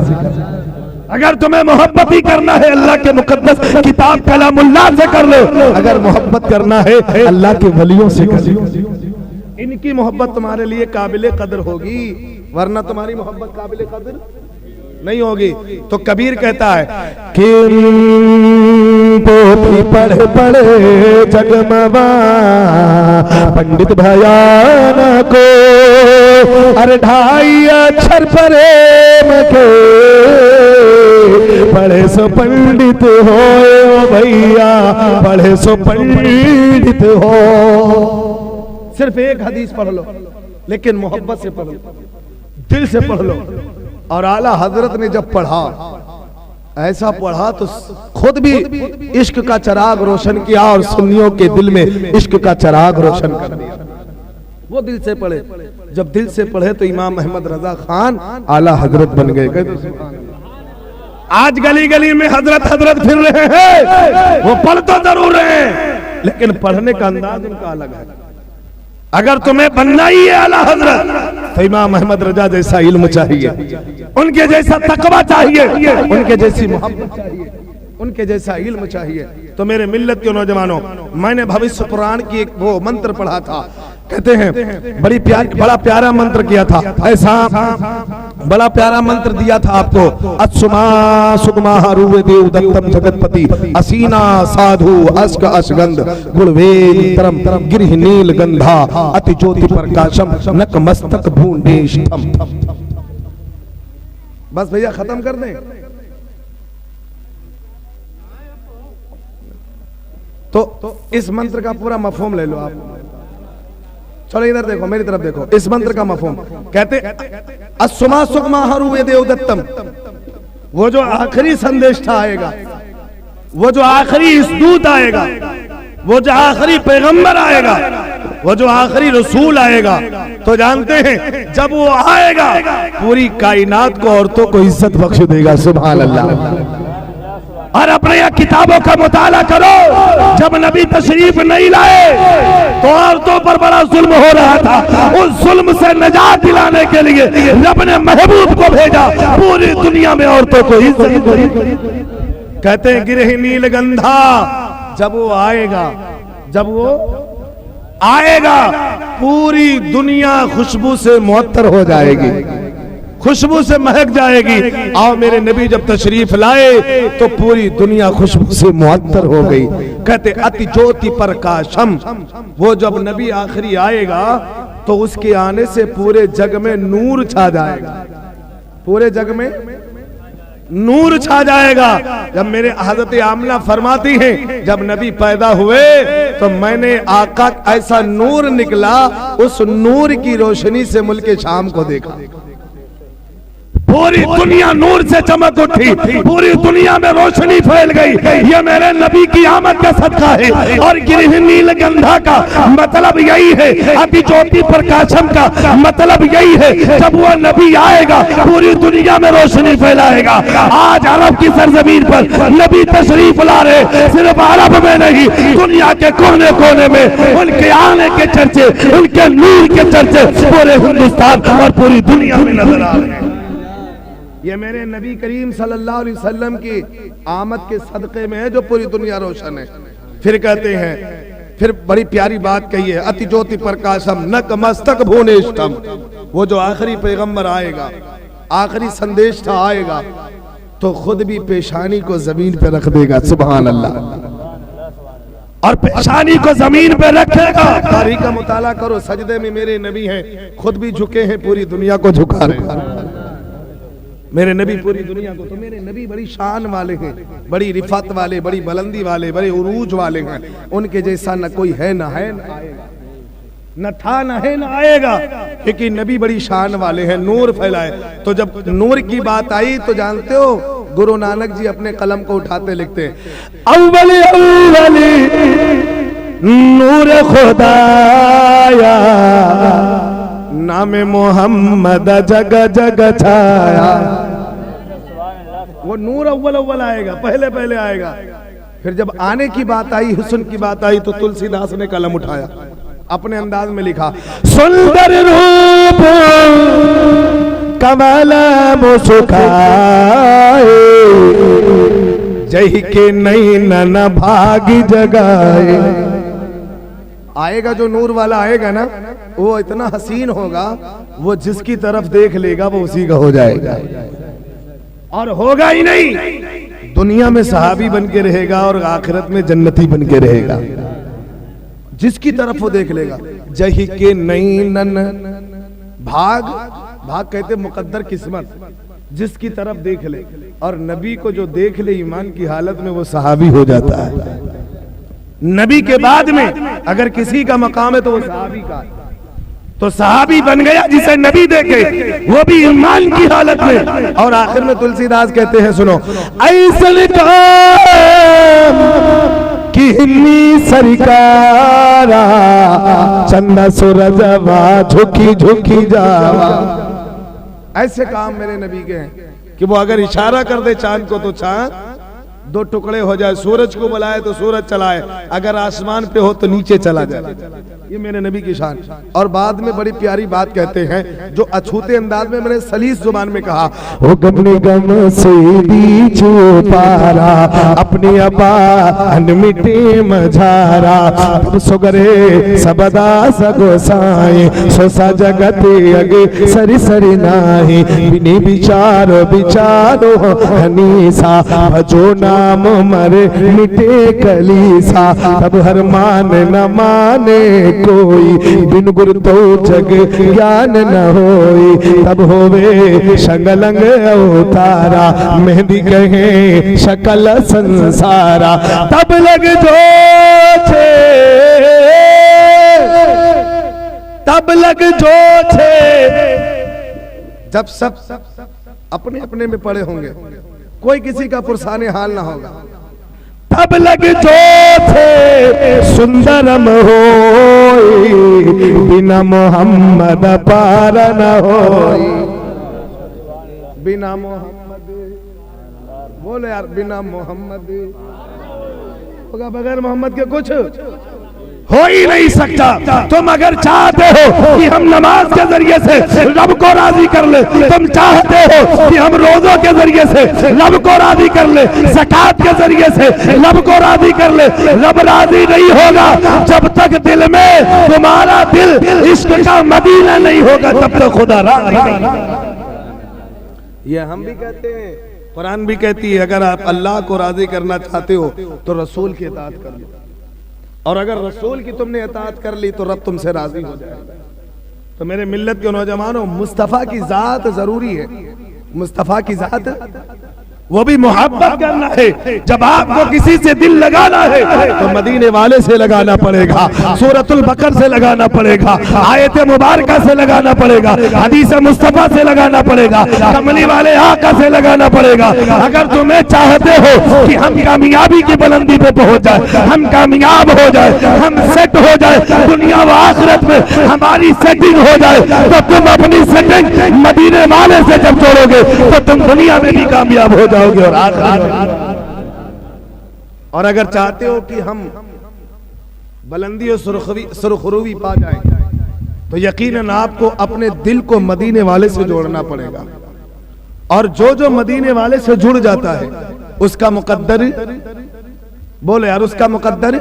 अगर तुम्हें मोहब्बत ही करना है अल्लाह के मुकद्दस किताब कलामुल्लाह से कर लो। अगर मोहब्बत करना है अल्लाह के वलियों से कर लो। इनकी मोहब्बत तुम्हारे लिए काबिले कदर होगी, वरना तुम्हारी मोहब्बत काबिले कदर नहीं होगी। तो कबीर कहता है कि पोथी पढ़े पढ़े जगमगा पंडित भयान को, अरे ढाई अक्षर प्रेम के, पढ़े सो पंडित हो भैया, पढ़े सो पंडित हो। सिर्फ एक हदीस पढ़ लो, लेकिन मोहब्बत से पढ़ लो, दिल से पढ़ लो। और आला हजरत ने जब पढ़ा, ऐसा पढ़ा तो खुद भी इश्क का चिराग रोशन किया और सुन्नियों के दिल में इश्क का चिराग रोशन कर दिया। वो दिल से पढ़े, जब दिल से पढ़े तो इमाम अहमद रजा खान आला हजरत बन गए। आज गली गली में हजरत हजरत फिर रहे हैं, वो पढ़ तो जरूर रहे हैं, लेकिन पढ़ने का अंदाज उनका अलग है। अगर तुम्हें बनना ही है आला हजरत तो इमाम अहमद रजा जैसा इल्म चाहिए, उनके जैसा तकवा चाहिए, उनके जैसी मोहब्बत चाहिए, उनके जैसा इल्म चाहिए। तो मेरे मिल्लत के नौजवानों, मैंने भविष्य पुराण की एक वो मंत्र पढ़ा था, कहते हैं बड़ा प्यारा मंत्र किया था। ऐसा बड़ा प्यारा मंत्र दिया था आपको, अत्सुमा सुगमा रूवे देव दत्तम जगतपति असीना साधु अस्क अशगंध गुणवेद तरम गिरिह नील गंधा अति ज्योति प्रकाशम नक मस्तक भूंडेष्ठम। बस भैया खत्म कर दें। तो इस मंत्र का पूरा मफहूम ले लो आप। चलो इधर देखो, मेरी तरफ देखो। इस मंत्र का मफहूम कहते अस्सुमा सुगमा हरूवे देव दत्तम, वो जो आखिरी संदेशा आएगा, वो जो आखिरी दूत आएगा, वो जो आखिरी पैगंबर आएगा, वो जो आखिरी रसूल आएगा, तो जानते हैं जब वो आएगा पूरी कायनात को औरतों को इज्जत बख्श देगा। सुभान अल्लाह। और अपने यहाँ किताबों का मुताला करो, जब नबी तशरीफ नहीं लाए तो औरतों पर बड़ा जुल्म हो रहा था। उस जुल्म से निजात दिलाने के लिए रब ने महबूब को भेजा, पूरी दुनिया में औरतों को इज्जत दी। कहते हैं गिरह नील गंधा, जब वो आएगा, जब वो आएगा पूरी दुनिया खुशबू से मुअत्तर हो जाएगी। खुशबू से महक जाएगी। आओ मेरे नबी जब तशरीफ लाए तो पूरी दुनिया खुशबू से मुअत्तर हो गई। कहते अति ज्योति प्रकाशम, वो जब नबी आखिरी आएगा तो उसके आने से पूरे जग में नूर छा जाएगा, पूरे जग में नूर छा जाएगा। जब मेरे हजरत आमना फरमाती हैं जब नबी पैदा हुए तो मैंने आका ऐसा नूर निकला, उस नूर की रोशनी से मुल्क शाम को देखा। पूरी दुनिया नूर से चमक उठी, पूरी दुनिया में रोशनी फैल गई। ये मेरे नबी की आमद का सदका है। और गिरह नीलगंधा का मतलब यही है, अति ज्योति प्रकाशम का मतलब यही है, जब वो नबी आएगा पूरी दुनिया में रोशनी फैलाएगा। आज अरब की सरजमीन पर नबी तशरीफ ला रहे, सिर्फ अरब में नहीं दुनिया के कोने कोने में उनके आने के चर्चे, उनके नूर के चर्चे पूरे हिंदुस्तान और पूरी दुनिया में नजर आ रहे हैं। ये मेरे नबी करीम सल्लल्लाहु अलैहि वसल्लम की आमद के सदक़े में है जो पूरी दुनिया रोशन है। फिर कहते हैं, फिर बड़ी प्यारी बात कही है, अति ज्योति प्रकाशम नक मस्तक भुवनेष्ठम। वो जो आखिरी पैगंबर आएगा, आखिरी संदेश था आएगा तो खुद भी पेशानी को जमीन पे रख देगा। सुभान अल्लाह। और पेशानी को जमीन पे रखेगा। तारीख का मुताला करो, सजदे में मेरे नबी हैं, खुद भी झुके हैं, पूरी दुनिया को झुका रहे हैं मेरे नबी, पूरी दुनिया को। तो मेरे नबी बड़ी शान वाले हैं, बड़ी रिफत वाले, बड़ी बुलंदी वाले, बड़े उरूज वाले हैं। उनके जैसा न कोई है, न है, न आएगा, न था, न है, न आएगा, क्योंकि नबी बड़ी शान वाले हैं, नूर फैलाए। तो जब नूर की बात आई तो जानते हो गुरु नानक जी अपने कलम को उठाते लिखते हैं, अव्वली अव्वली नूर खुदाया, नाम मोहम्मद जग जग छाया। वो नूर अव्वल अव्वल आएगा, पहले पहले आएगा। फिर जब आने की बात आई, हुस्न की बात आई, तो तुलसीदास ने कलम उठाया, अपने अंदाज में लिखा, सुंदर रूप कमल मुस्काए, जय के नई न भागी जगाए। आएगा जो नूर वाला आएगा ना, वो इतना हसीन होगा, वो जिसकी तरफ देख लेगा वो उसी का हो जाएगा। और होगा ही नहीं, दुनिया में सहाबी बन के रहेगा और आखिरत में जन्नती बन के रहेगा। जिसकी तरफ वो देख लेगा। जही के नई नन भाग, भाग कहते मुकद्दर किस्मत, जिसकी तरफ देख ले। और नबी को जो देख ले ईमान की हालत में, वो सहाबी हो जाता है। नबी के बाद में अगर किसी का मकाम है तो वो सहाबी का, तो सहाबी बन गया जिसे नबी देखे, वो भी ईमान की हालत में। और आखिर में तुलसीदास कहते हैं, सुनो, ऐसन काम किन्नी सरकारा, चंदा सूरजवा झुकी झुकी जावा। ऐसे काम मेरे नबी के हैं कि वो अगर इशारा कर दे चांद को तो चांद दो टुकड़े हो जाए, सूरज को बुलाए तो सूरज चलाए, अगर आसमान पे हो तो नीचे चला जाए। ये मेरे नबी की शान। और बाद में बड़ी प्यारी बात कहते हैं, जो अछूते अंदाज में मैंने सलीस जुबान में कहा, ओ गम गम से दीजो पारा, अपनी अबान मिटे मझारा, सुगरे सबदा सगोसाए, सोसा जगते अगे सरी सरी नाही, बिनी विचारो विचारो हनीसा, भजो नाम मरे मिटे कलीसा, तब हर मान न माने कोई, बिन गुरु तो जग ज्ञान न होई, तब होवे शंगलंग अवतारा, मेहंदी कहे शकल संसारा, तब लग जो छे, तब लग जो छे। जब सब अपने अपने में पड़े होंगे, कोई किसी का पुरसाने हाल ना होगा, तब लग जो थे सुंदरम हो, बिना मोहम्मद पार न हो। बिना मोहम्मद, बोले यार, बिना मोहम्मद होगा, बगैर मोहम्मद के कुछ हो ही नहीं सकता। तुम अगर चाहते हो कि हम नमाज के जरिए से रब को राजी कर ले, तुम चाहते हो कि हम रोजों के जरिए से रब को राजी कर ले, ज़कात के जरिए से रब को राजी कर ले, रब राजी नहीं होगा जब तक दिल में तुम्हारा दिल इश्क का मदीना नहीं होगा, तब तक खुदा राजी नहीं। ये हम भी कहते हैं, कुरान भी कहती है अगर आप अल्लाह को राजी करना चाहते हो तो रसूल की इताअत कर लो, और अगर रसूल की तुमने इताअत कर ली तो रब तुमसे राजी हो जाएगा। तो मेरे मिल्लत के नौजवानों, मुस्तफ़ा की जात जरूरी है, मुस्तफ़ा की जात वो भी मोहब्बत करना है। जब आपको किसी से दिल लगाना है तो मदीने वाले से लगाना पड़ेगा, सूरतुल बकर से लगाना पड़ेगा, आयत मुबारका से लगाना पड़ेगा, हदीस मुस्तफा से लगाना पड़ेगा, कमली वाले आका से लगाना पड़ेगा। अगर तुम्हें चाहते हो कि हम कामयाबी की बुलंदी पे पहुंच जाए, हम कामयाब हो जाए, हम सेट हो जाए, दुनिया व आखिरत में हमारी सेटिंग हो जाए, तो तुम अपनी सेटिंग मदीने वाले से जब जोड़ोगे तो तुम दुनिया में भी कामयाब हो जाओगे और और अगर चाहते हो कि हम बुलंदी और सुरखरूवी पा जाएं तो यकीनन आपको अपने दिल को मदीने वाले से जोड़ना पड़ेगा। और जो जो मदीने वाले से जुड़ जाता है उसका मुकद्दर, बोले यार, उसका मुकद्दर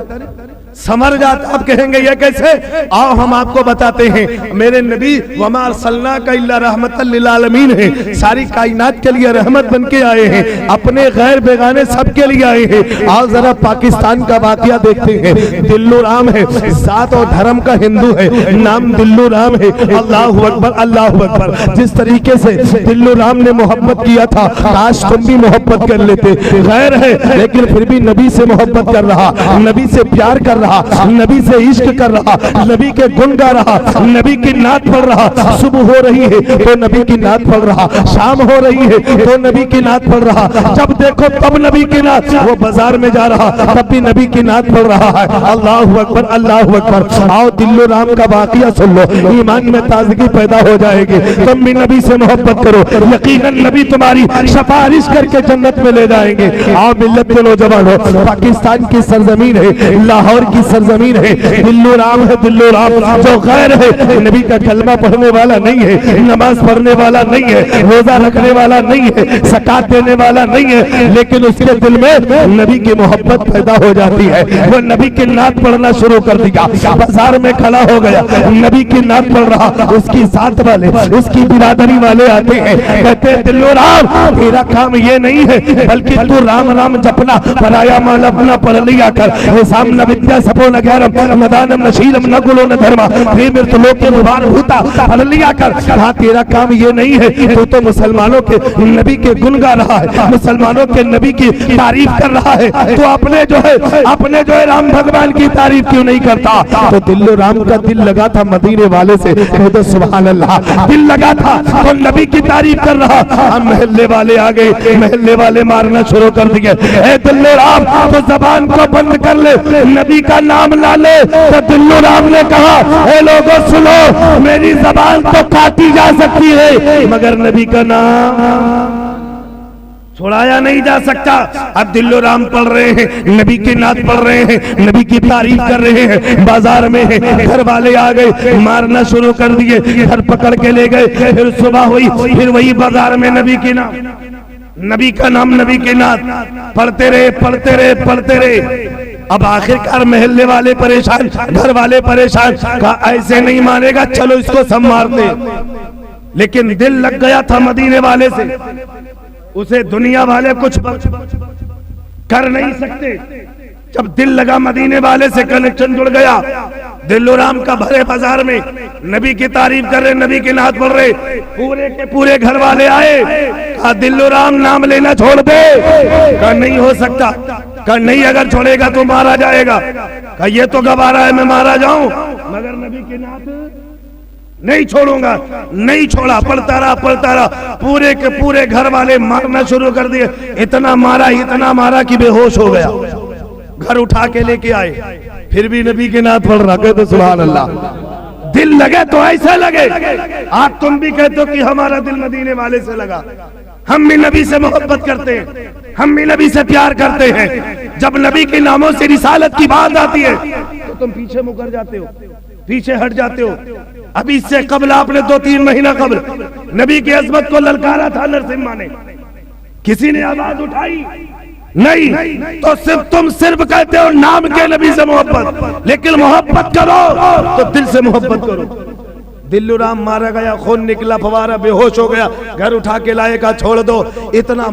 समर जाता। आप कहेंगे ये कैसे? आओ हम आपको बताते हैं। मेरे नबी वमा अरसलनाका इल्ला रहमतल लिल आलमीन है, सारी कायनात के लिए रहमत बन के आए हैं, अपने गैर बेगाने सबके लिए आए हैं। आओ जरा पाकिस्तान का वाकया देखते हैं। दिल्लू राम है, जात और धर्म का हिंदू है, नाम दिल्लू राम है। अल्लाहु अकबर, अल्लाहु अकबर। जिस तरीके से दिल्लू राम ने मोहब्बत किया था, काश तुम भी मोहब्बत कर लेते। गैर है लेकिन फिर भी नबी से मोहब्बत कर रहा, नबी से प्यार कर रहा, नबी से इश्क कर रहा, नबी के गुण गा रहा, नबी की नात पढ़ रहा। सुबह हो रही है तो नबी की नात पढ़ रहा, शाम हो रही है तो नबी की नात पढ़ रहा, जब देखो तब नबी की नात। वो बाजार में जा रहा तब भी नबी की नात पढ़ रहा है। अल्लाहु अकबर, अल्लाहु अकबर। आओ दिल्लू राम का वाकया सुन लो, ईमान में ताजगी पैदा हो जाएगी। तुम भी नबी से मोहब्बत करो, यकीनन नबी तुम्हारी सिफारिश करके जन्नत में ले जाएंगे। आओ मिल्लत के नौजवानों, पाकिस्तान की सरजमीन है, लाहौर की सरजमीन है, दिल्लू राम है, दिल्लू राम। जो गैर है, नबी का कलमा पढ़ने वाला नहीं है, नमाज पढ़ने वाला नहीं है, रोजा रखने वाला नहीं है, ज़कात देने वाला नहीं है, लेकिन उसके दिल में नबी की मोहब्बत पैदा हो जाती है। वो नबी की नात पढ़ना शुरू कर दिया, बाजार में खड़ा हो गया, नबी की नात पढ़ रहा। उसकी साथ वाले, उसकी बिरादरी वाले आते हैं, कहते हैं दिल्लू राम तेरा काम ये नहीं है, बल्कि तू राम राम जपना, पराया माल अपना पढ़ लिया कर, हिसाब न विद्या सपो न ज्ञानम मदानम न शीलम न गुलो न धर्मा प्रेमित लोके मुबार भूता पढ़ लिया कर। कहा तेरा काम ये नहीं है, तू तो मुसलमानों के नबी के गुण गा रहा है, मुसलमानों के नबी की तारीफ कर रहा है, तो अपने जो है राम भगवान की तारीफ क्यों नहीं करता? तो दिल्लू राम का दिल लगा था मदीने वाले से, तो सुभान अल्लाह, दिल लगा था तो नबी की तारीफ कर रहा। हम महल्ले वाले आ गए, महल्ले वाले मारना शुरू कर दिए। ए दिल्लू राम तो जबान को बंद कर ले, नबी का नाम ला ले। तो दिल्लू राम ने कहा, ए लोगों सुनो, मेरी जबान तो काटी जा सकती है मगर नबी का नाम छुड़ाया नहीं जा सकता। अब दिल्लू राम पढ़ रहे हैं, नबी की नात पढ़ रहे हैं, नबी की तारीफ कर रहे हैं, बाजार में है, घर वाले आ गए, मारना शुरू कर दिए, घर पकड़ के ले गए। फिर सुबह हुई, फिर वही बाजार में नबी की नाम, नबी का नाम, नबी की नात पढ़ते रहे, पढ़ते रहे, पढ़ते रहे। अब आखिरकार महल्ले वाले परेशान, घर वाले परेशान, कहा ऐसे नहीं मानेगा, चलो इसको सब मार दे। लेकिन दिल लग गया था मदीने वाले से, उसे दुनिया वाले कुछ कर नहीं सकते। जब दिल लगा मदीने वाले से, कनेक्शन जुड़ गया। दिल्लू राम का भरे बाजार में नबी की तारीफ कर रहे, नबी के नात पढ़ रहे, पूरे के पूरे घर वाले आए। कहा दिल्लू राम नाम लेना छोड़ दे। कहा नहीं हो सकता। कहा नहीं, अगर छोड़ेगा तो मारा जाएगा। कहा ये तो गवारा है मैं मारा जाऊं, मगर नबी की नात नहीं छोड़ूंगा। नहीं छोड़ा, पढ़ता रहा, पूरे के पूरे घर वाले मारना शुरू कर दिए। इतना मारा कि बेहोश हो गया। घर उठा के लेके आए, फिर भी नबी के नात पढ़ रहा। कहते सुभान अल्लाह, दिल लगे तो ऐसा लगे। आज तुम भी कहते हो कि हमारा दिल मदीने वाले से लगा। हम भी नबी से मोहब्बत करते हैं, हम भी नबी से प्यार करते हैं। जब नबी के नामों से रिसालत की बात आती है तो तुम पीछे मुकर जाते हो, पीछे हट जाते हो। अभी इससे कबल आपने 2-3 महीना कबल नबी की अजमत को ललकारा था नरसिम्हा ने, किसी ने आवाज उठाई नहीं। तो तुम सिर्फ कहते हो नाम के नबी से मोहब्बत, लेकिन मोहब्बत करो तो दिल से मोहब्बत करो। दिल्लू राम मारा गया, खून निकला, फवारा, बेहोश हो गया, घर उठा के लाए, का छोड़ दो। इतना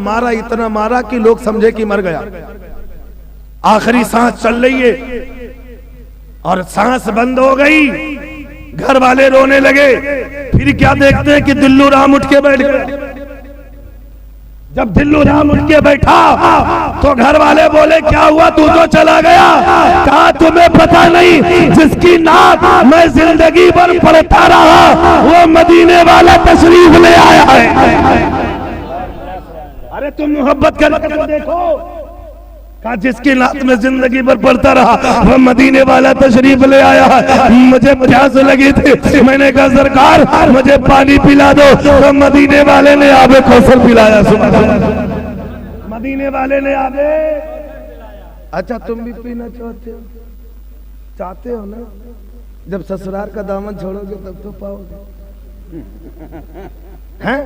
मारा कि लोग समझे कि मर गया। आखिरी सांस चल रही है और सांस बंद हो गई, घर वाले रोने लगे। फिर क्या देखते हैं कि दिल्लू राम उठ के बैठ गए। जब दिल्लू राम उठ के बैठा तो घर वाले बोले क्या हुआ, तू तो चला गया। कहा तुम्हें पता नहीं, जिसकी नात मैं जिंदगी भर पढ़ता रहा वो मदीने वाला तशरीफ ले आया है। अरे तुम मोहब्बत करके देखो। कहा जिसकी नात में जिंदगी भर पढ़ता रहा वह मदीने वाला तशरीफ ले आया है। मुझे प्यास लगी थी, मैंने कहा सरकार मुझे पानी पिला दो, तो मदीने वाले ने आबे कौसर पिलाया। मदीने वाले ने आबे। अच्छा तुम भी पीना चाहते हो ना? जब ससुराल का दामन छोड़ोगे तब तो पाओगे। हैं?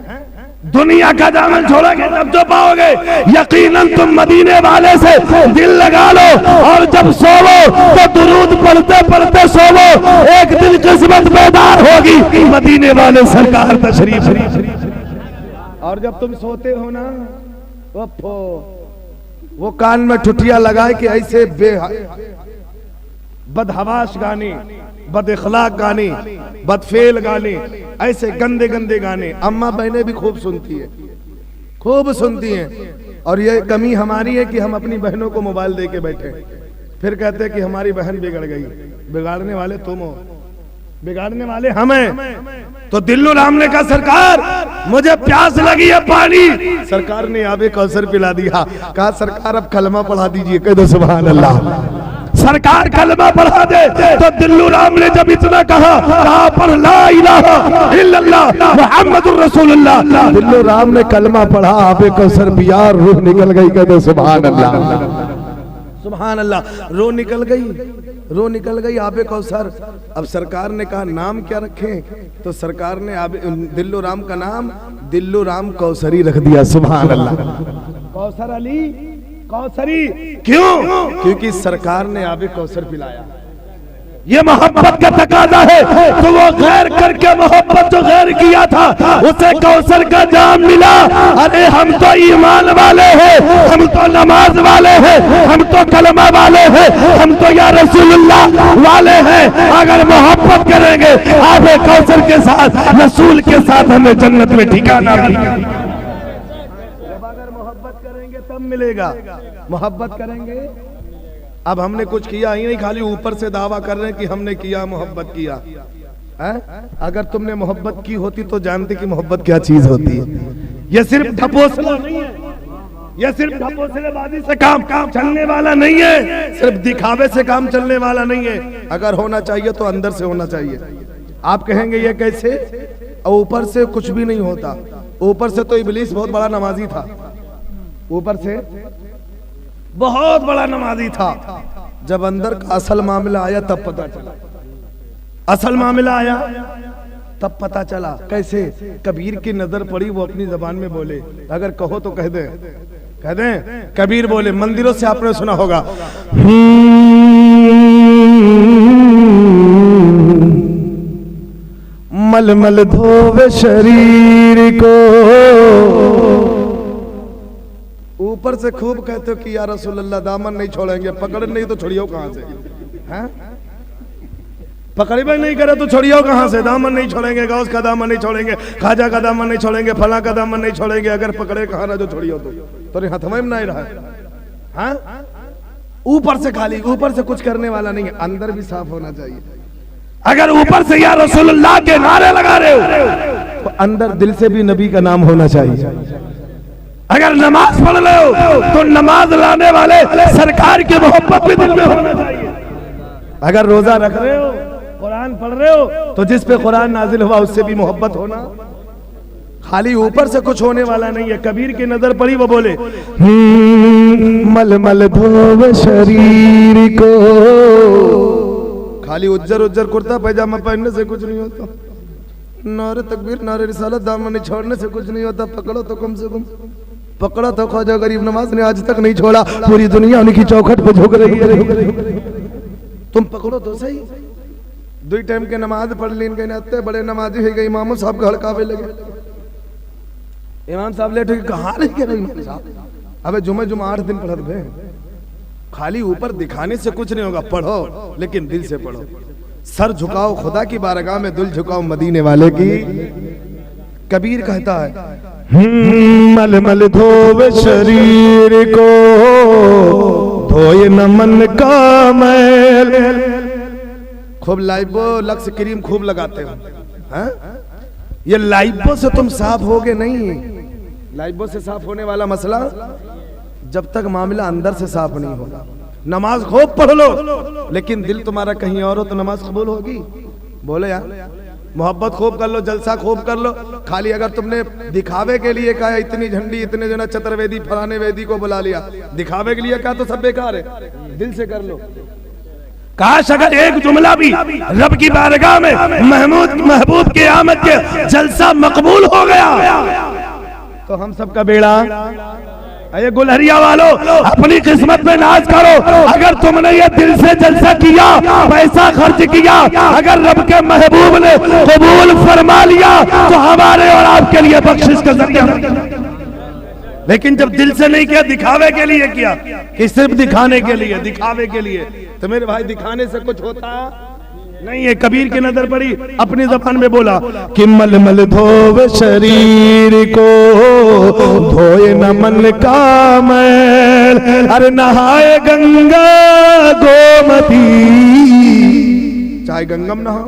दुनिया का दामन छोड़ोगे तब तो पाओगे। यकीनन तुम मदीने वाले से दिल लगा लो और जब सोवो तो दुरूद पढ़ते पढ़ते सोवो, एक दिन किस्मत बेदार होगी, मदीने वाले सरकार तशरीफ। और जब तुम सोते हो ना वो कान में ठुठिया लगाए कि ऐसे बदहवास गाने, बद इखलाक गाने, बदफेल गाने, ऐसे गंदे गंदे गाने अम्मा बहनें भी खूब सुनती हैं। और ये कमी हमारी है कि हम अपनी बहनों को मोबाइल दे के बैठे, फिर कहते हैं कि हमारी बहन बिगड़ गई। बिगाड़ने वाले तुम हो, बिगाड़ने वाले हम हैं। तो दिल्लू राम ने कहा सरकार मुझे प्यास लगी है पानी। सरकार ने आबे कौसर पिला दिया। कहा सरकार अब कलमा पढ़ा दीजिए। कह दो सुभान अल्लाह। सरकार कलमा पढ़ा दे। तो दिल्लू राम ने जब इतना कहा पर ला इलाहा इल्लल्लाह मुहम्मदुर रसूलुल्लाह। दिल्लू राम ने कलमा पढ़ा, आबे कौसर पिया, रूह निकल गई। कहते सुभान अल्लाह, सुभान अल्लाह। रो निकल गई आबे कौसर। अब सरकार ने कहा नाम क्या रखें, तो सरकार ने दिल्लू राम का नाम दिल्लू राम कौसरी रख दिया। सुभान अल्लाह। कौसर अली कौसरी। क्यों? क्योंकि सरकार ने आबे कौसर पिलाया। ये मोहब्बत का तकाजा है। तो वो गैर करके मोहब्बत जो गैर किया था उसे कौसर का जाम मिला। अरे हम तो ईमान वाले हैं, हम तो नमाज वाले हैं, हम तो कलमा वाले हैं, हम तो या रसूलुल्लाह वाले हैं। अगर मोहब्बत करेंगे आबे कौसर के साथ, रसूल के साथ, हमें जन्नत में ठिकाना मिलेगा। तब मिलेगा। मोहब्बत करेंगे। अब हमने कुछ किया ही नहीं, खाली ऊपर से दावा कर रहे हैं कि हमने किया, मोहब्बत किया है? अगर तुमने मोहब्बत की होती तो जानते कि मोहब्बत क्या चीज होती है। ये सिर्फ ढपोसला नहीं है, ये सिर्फ ढपोसलेबाजी से काम चलने वाला नहीं है, सिर्फ दिखावे से काम चलने वाला नहीं है। अगर होना चाहिए तो अंदर से होना चाहिए। आप कहेंगे ये कैसे? ऊपर से कुछ भी नहीं होता। ऊपर से तो इब्लीस बहुत बड़ा नमाजी था, ऊपर से बहुत बड़ा नमाजी था। जब अंदर का असल मामला आया तब पता चला। असल मामला आया तब पता चला। कैसे? कबीर की नजर पड़ी, वो अपनी जबान में बोले। अगर कहो तो कह दें। कबीर बोले, मंदिरों से आपने सुना होगा, मलमल धोवे शरीर को। ऊपर से खूब कहते हो कि या रसूलल्लाह दामन नहीं छोड़ेंगे, पकड़ नहीं तो छोड़ियो कहां से? हैं? पकड़े नहीं करे तो छोड़ियो कहां से? दामन नहीं छोड़ेंगे, गौस का दामन नहीं छोड़ेंगे, खाजा का दामन नहीं छोड़ेंगे, फला का दामन नहीं छोड़ेंगे। अगर पकड़े कहां ना जो छोड़ियो तो हाथ में नहीं रहा है। ऊपर से खाली, ऊपर से कुछ करने वाला नहीं है, अंदर भी साफ होना चाहिए। अगर ऊपर से या रसूलुल्लाह के नारे लगा रहे हो तो अंदर दिल से भी नबी का नाम होना चाहिए। अगर नमाज पढ़ रहे हो तो नमाज लाने वाले सरकार की मोहब्बत भी दिल में होना चाहिए। अगर रोजा रख रहे हो, कुरान पढ़ रहे हो, तो जिस पे कुरान नाजिल हुआ उससे भी मोहब्बत होना। खाली ऊपर से कुछ होने वाला नहीं है। कबीर की नजर पड़ी, वो बोले मलमल धोवे शरीर को। खाली उज्जर उज्जर कुर्ता पैजामा पहनने से कुछ नहीं होता। नारे तकबीर, नारे रिसालत, दामन छोड़ने से कुछ नहीं होता। पकड़ो तो कम से कम पकड़ा तो ख्वाजा गरीब नवाज ने आज तक नहीं छोड़ा। पूरी दुनिया उनकी चौखट पे झुक रही है। तुम पकड़ो तो सही। 2 टाइम के नमाज पढ़ लीन गए इतने बड़े नमाजी है गए इमाम साहब के हड़कावे लगे। इमाम साहब लेटे कहाँ रह गए इमाम साहब? अबे जुमे 8 दिन पढ़त भे। खाली ऊपर दिखाने से कुछ नहीं होगा, पढ़ो लेकिन दिल से पढ़ो। सर झुकाओ खुदा की बारगाह में, दिल झुकाओ मदीने वाले की। कबीर कहता है मल मल धोवे शरीर को, धोए न मन का मैल। खूब लाइबो लक्स क्रीम खूब लगाते हो, हाँ? ये लाइबो से तुम साफ होगे नहीं। लाइबो से साफ होने वाला मसला जब तक मामला अंदर से साफ नहीं होगा। नमाज खूब पढ़ लो लेकिन दिल तुम्हारा कहीं और हो तो नमाज कबूल होगी? बोले यार, मोहब्बत खूब कर लो, जलसा खूब कर लो, खाली अगर तुमने दिखावे के लिए कहा इतनी झंडी इतने जना चतुर्वेदी फलाने वेदी को बुला लिया, दिखावे के लिए कहा तो सब बेकार है। दिल से कर लो। काश अगर एक जुमला भी रब की बारगाह में महबूब के आमद के जलसा मकबूल हो गया तो हम सबका बेड़ा। अरे गुलहरिया वालों, अपनी किस्मत में नाज करो। अगर तुमने ये दिल से जलसा किया, पैसा खर्च किया, अगर रब के महबूब ने कबूल फरमा लिया तो हमारे और आपके लिए बख्शिश का जरिया। लेकिन जब दिल से नहीं किया, दिखावे के लिए किया कि सिर्फ दिखाने के लिए, दिखावे के लिए, तो मेरे भाई दिखाने से कुछ होता नहीं है। कबीर की नजर पड़ी, अपनी जबान में बोला कि मल मल धोवे शरीर को, धोए न मन का मैल। अरे नहाए गंगा गोमती, चाहे गंगम नहाओ,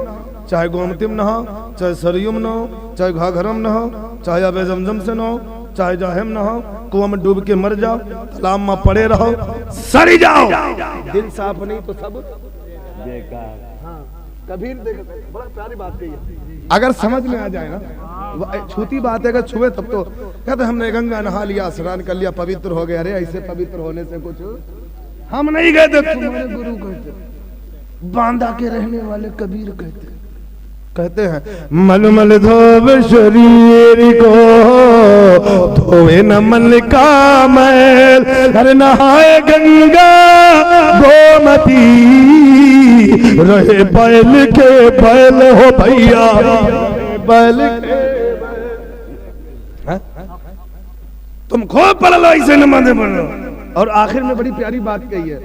चाहे गोमती में नहाओ, चाहे सरयू में नहाओ, चाहे घाघरम नहाओ, चाहे अबे जमजम से नहाओ, चाहे जाहिम नहाओ, कुआं में डूब के मर जाओ, तालाब में पड़े रहो, सरी जाओ। दिल साफ नहीं तो सब बेकार। हाँ, कबीर देख बड़ा प्यारी बात कही है। अगर समझ में आ जाए ना, छूती बात है, अगर छुए तब तो कहते हमने गंगा नहा लिया, स्नान कर लिया, पवित्र हो गया। अरे ऐसे पवित्र होने से कुछ हम नहीं गए थे, तुम्हारे गुरु कहते, बांदा के रहने वाले कबीर कहते हैं मल मल धोवे शरीर को, धोए न मन का मैल। अरे नहाए गंगा गोमती, रहे बैल के बैल हो भैया, बैल के। तुम खूब पढ़ लो, ऐसे नमाज़ें पढ़ लो। और आखिर में बड़ी प्यारी बात कही है,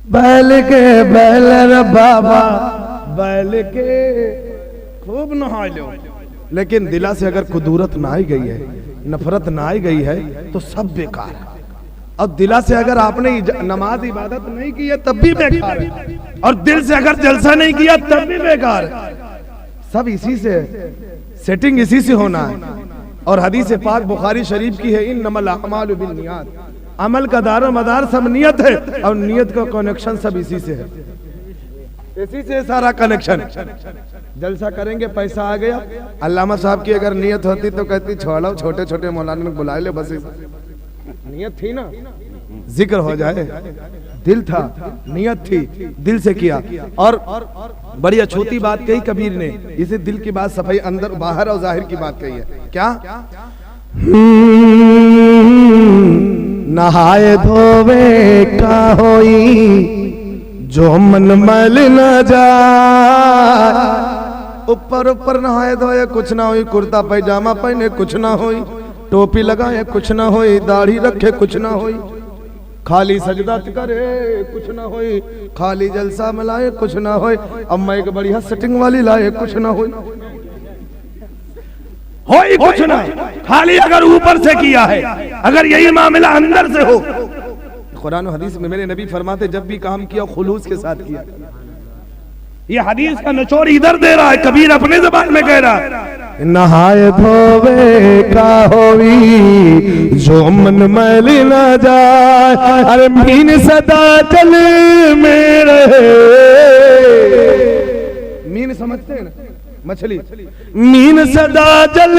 बैल के बैल रे बाबा, बैल के खूब नहा लो, लेकिन दिला से अगर कुदूरत ना आई गई है, नफरत ना आई गई है तो सब बेकार है। और दिला से अगर आपने नमाज इबादत नहीं की है तब भी बेकार है, और दिल से अगर जलसा नहीं किया तब भी बेकार है। सब इसी से, सेटिंग इसी से होना है। और हदीस पाक बुखारी शरीफ की है, इन्नमल अमालु बिन्नियात, अमल का दारो मदार सब नियत है, और नियत का कनेक्शन सब इसी से है, इसी से सारा कनेक्शन। जलसा करेंगे, पैसा आ गया। अल्लामा साहब की अगर नियत होती तो कहती छोड़ो, छोटे छोटे मौलाना में बुला ले, बस नियत थी ना, जिक्र हो जाए। दिल था, नियत थी, दिल से किया। और बड़ी अछूती बात कही कबीर ने, इसे दिल की बात, सफाई अंदर बाहर और जाहिर की बात कही है। क्या? नहाए धोवे का होई, जो मन मल न जाए। ऊपर ऊपर नहाए धोए कुछ ना हुई, कुर्ता पैजामा पहने कुछ ना हुई, टोपी लगाए कुछ ना हुई, दाढ़ी रखे कुछ ना हुई, खाली सजदा करे कुछ ना हुई, खाली जलसा मिलाए कुछ ना हुई, अम्मा एक बढ़िया सेटिंग वाली लाए कुछ ना हुई, होई कुछ ना। खाली अगर ऊपर से किया है, अगर यही मामला अंदर से हो। कुरान और हदीस में मेरे नबी फरमाते जब भी काम किया खुलूस के साथ किया। ये हदीस का निचोड़ इधर दे रहा है, कबीर अपने ज़बान में कह रहा है, नहाए धोवे का होवी, जो मन मैल न जाए। अरे मीन सदा जल में रहे। मीन समझते हैं ना, मछली। मीन सदा जल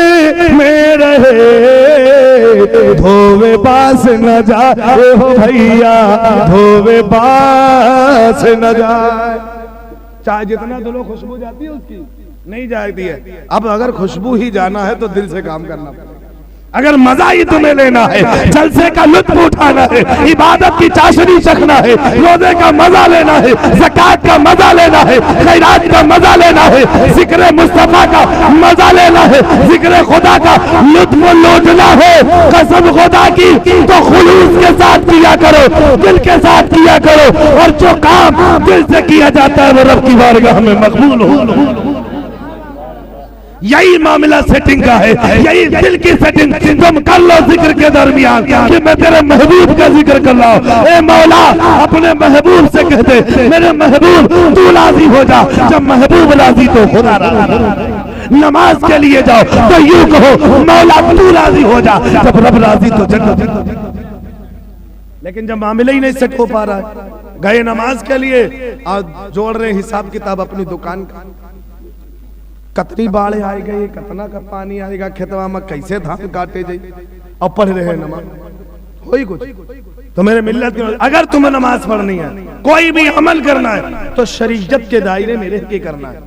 में रहे, धोवे बास न जाए हो भैया, धोवे बास न जाए। चाहे जितना धुलो खुशबू जाती है उसकी नहीं जाती है। अब अगर खुशबू ही जाना है तो दिल से काम करना पड़ेगा। अगर मजा ही तुम्हें लेना है, जलसे का लुत्फ उठाना है, इबादत की चाशनी चखना है, रोजे का मजा लेना है, ज़कात का मजा लेना है, खैरात का मजा लेना है, जिक्र मुस्तफा का मजा लेना है, जिक्र खुदा का लुत्फ लूटना है, कसम खुदा की तो खुलूस के साथ किया करो, दिल के साथ किया करो, और जो काम दिल से किया जाता है वो रब की बारगाह में मकबूल हो। यही मामला सेटिंग का है, यही दिल की सेटिंग तुम कर लो जिक्र के दरमियान कि मैं तेरे महबूब का जिक्र कर रहा हूँ। ए मौला अपने महबूब से कहते मेरे महबूब तू राजी हो जा, जब महबूब राजी तो खुदा राजी। नमाज के लिए जाओ तो यूं कहो मौला तू राजी हो जा, जब रब राजी तो जन्नत। लेकिन जब मामला ही नहीं सेट हो पा रहा है, गए नमाज के लिए आज जोड़ रहे हिसाब किताब अपनी दुकान का, कतनी बाढ़ आई गई, कतना का पानी आएगा खेतवा में, कैसे धान काटे जाए, और पढ़ रहे हैं नमाज कोई कुछ। तो मेरे मिल्लत अगर तुम्हें नमाज पढ़नी है, कोई भी अमल करना है तो शरीयत के दायरे में रह के करना है,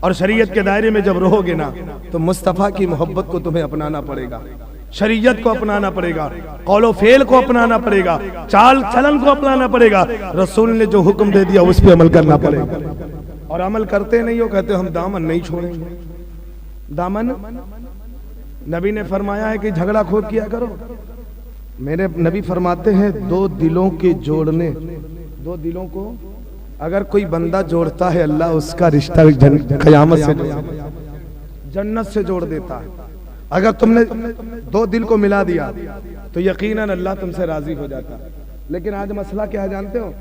और शरीयत के दायरे में जब रहोगे ना तो मुस्तफा की मोहब्बत को तुम्हें अपनाना पड़ेगा, शरीयत को अपनाना पड़ेगा, कौलो फेल को अपनाना पड़ेगा, चाल चलन को अपनाना पड़ेगा, रसूल ने जो हुक्म दे दिया उस पर अमल करना पड़ेगा। और अमल करते नहीं हो, कहते हम दामन नहीं छोड़ेंगे। दामन नबी ने फरमाया है कि झगड़ा खोद किया करो। मेरे नबी फरमाते हैं दो दिलों के जोड़ने, दो दिलों को अगर कोई बंदा जोड़ता है अल्लाह उसका रिश्ता क़यामत से जन्नत से जोड़ देता है। अगर तुमने दो दिल को मिला दिया तो यकीनन अल्लाह तुमसे राजी हो जाता है। लेकिन आज मसला क्या है जानते हो,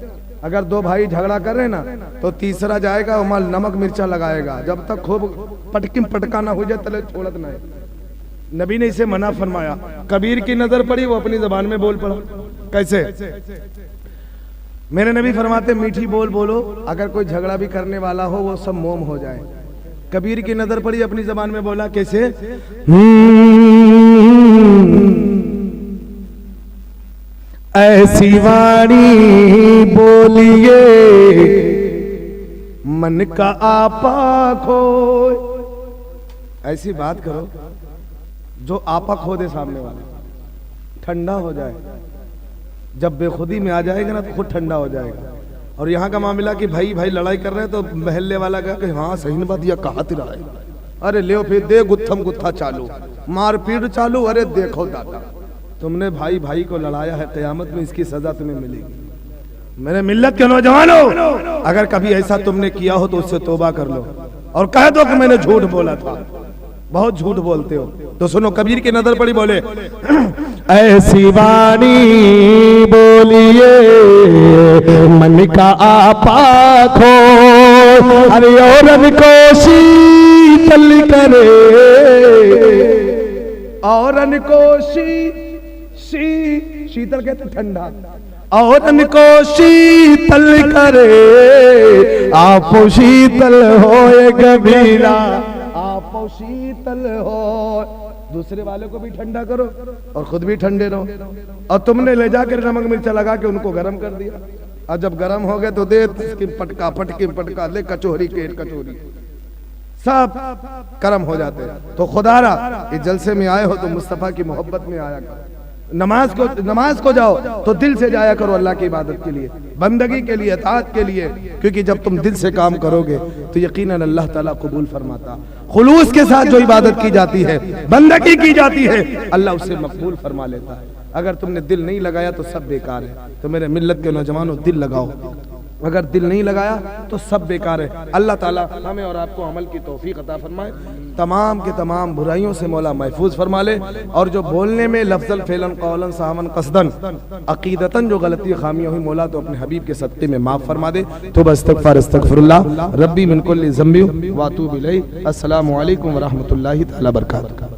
अगर दो भाई झगड़ा कर रहे ना तो तीसरा जाएगा और माल नमक मिर्चा लगाएगा, जब तक खूब पटकिम पटका ना हो जाए तले छोड़त ना है। नबी ने इसे मना फरमाया। कबीर की नजर पड़ी, वो अपनी जबान में बोल पड़ा। कैसे? मेरे नबी फरमाते मीठी बोल बोलो, अगर कोई झगड़ा भी करने वाला हो वो सब मोम हो जाए। कबीर की नजर पड़ी, अपनी जबान में बोला कैसे? ऐसी वाणी बोलिए मन का आपा खो, ऐसी बात करो जो आपा खो दे सामने वाले, ठंडा हो जाए। जब बेखुदी में आ जाएगा ना तो खुद ठंडा हो जाएगा। और यहाँ का मामला कि भाई भाई लड़ाई कर रहे हैं तो महल्ले वाला कहा कि हाँ सही न बात, यह कहा तेरा है, अरे ले फिर दे गुत्थम गुत्था चालू, मार पीट चालू। अरे देखो दादा तुमने भाई भाई को लड़ाया है, क़यामत में इसकी सजा तुम्हें मिलेगी। मेरे मिल्लत के नौजवानों, अगर कभी ऐसा तुमने किया हो तो उससे तौबा कर लो और कह दो कि मैंने झूठ बोला था। बहुत झूठ बोलते हो। तो सुनो, कबीर की नजर पड़ी, बोले ऐसी वाणी बोलिए मन का आपा खो, अरे औरन को शीतल करे, औरन को शीतल कहते ठंडा, औरन को शीतल करे, आप शीतल होए कबीरा, आप शीतल हो। दूसरे वाले को भी ठंडा करो और खुद भी ठंडे रहो। और तुमने ले जाकर नमक मिर्चा लगा के उनको गर्म कर दिया, और जब गर्म हो गए तो दे पटका फटकी पटका, ले कचोरी के कचोरी, सब कर्म हो जाते हैं। तो खुदारा इस जलसे में आए हो तो मुस्तफा की मोहब्बत में आया करो। नमाज को जाओ तो दिल से जाया करो, अल्लाह की इबादत के लिए, बंदगी के लिए, अताअत के लिए, क्योंकि जब तुम दिल से काम करोगे तो यकीनन अल्लाह ताला कबूल फरमाता। खुलूस के साथ जो इबादत की जाती है, बंदगी की जाती है, अल्लाह उसे मकबूल फरमा लेता है। अगर तुमने दिल नहीं लगाया तो सब बेकार है। तो मेरे मिल्लत के नौजवानों, दिल लगाओ, अगर दिल नहीं लगाया तो सब बेकार है। अल्लाह ताला हमें और आपको अमल की तौफीक अता फरमाए, तमाम के तमाम बुराइयों से मौला महफूज फरमा ले, और जो बोलने में लफ्ज़ल फ़ेलन क़ौलन सहवन क़स्दन अक़ीदतन जो गलती खामियां हुई, मौला तो अपने हबीब के सत्ते में माफ़ फरमा दे। तो बस्तग़फ़िर अस्तग़फ़िरुल्लाह रब्बी मिन कुल्लि ज़ंबि व अतूबु इलैहि। अस्सलामु अलैकुम व रहमतुल्लाहि तआला व बरकातुहू।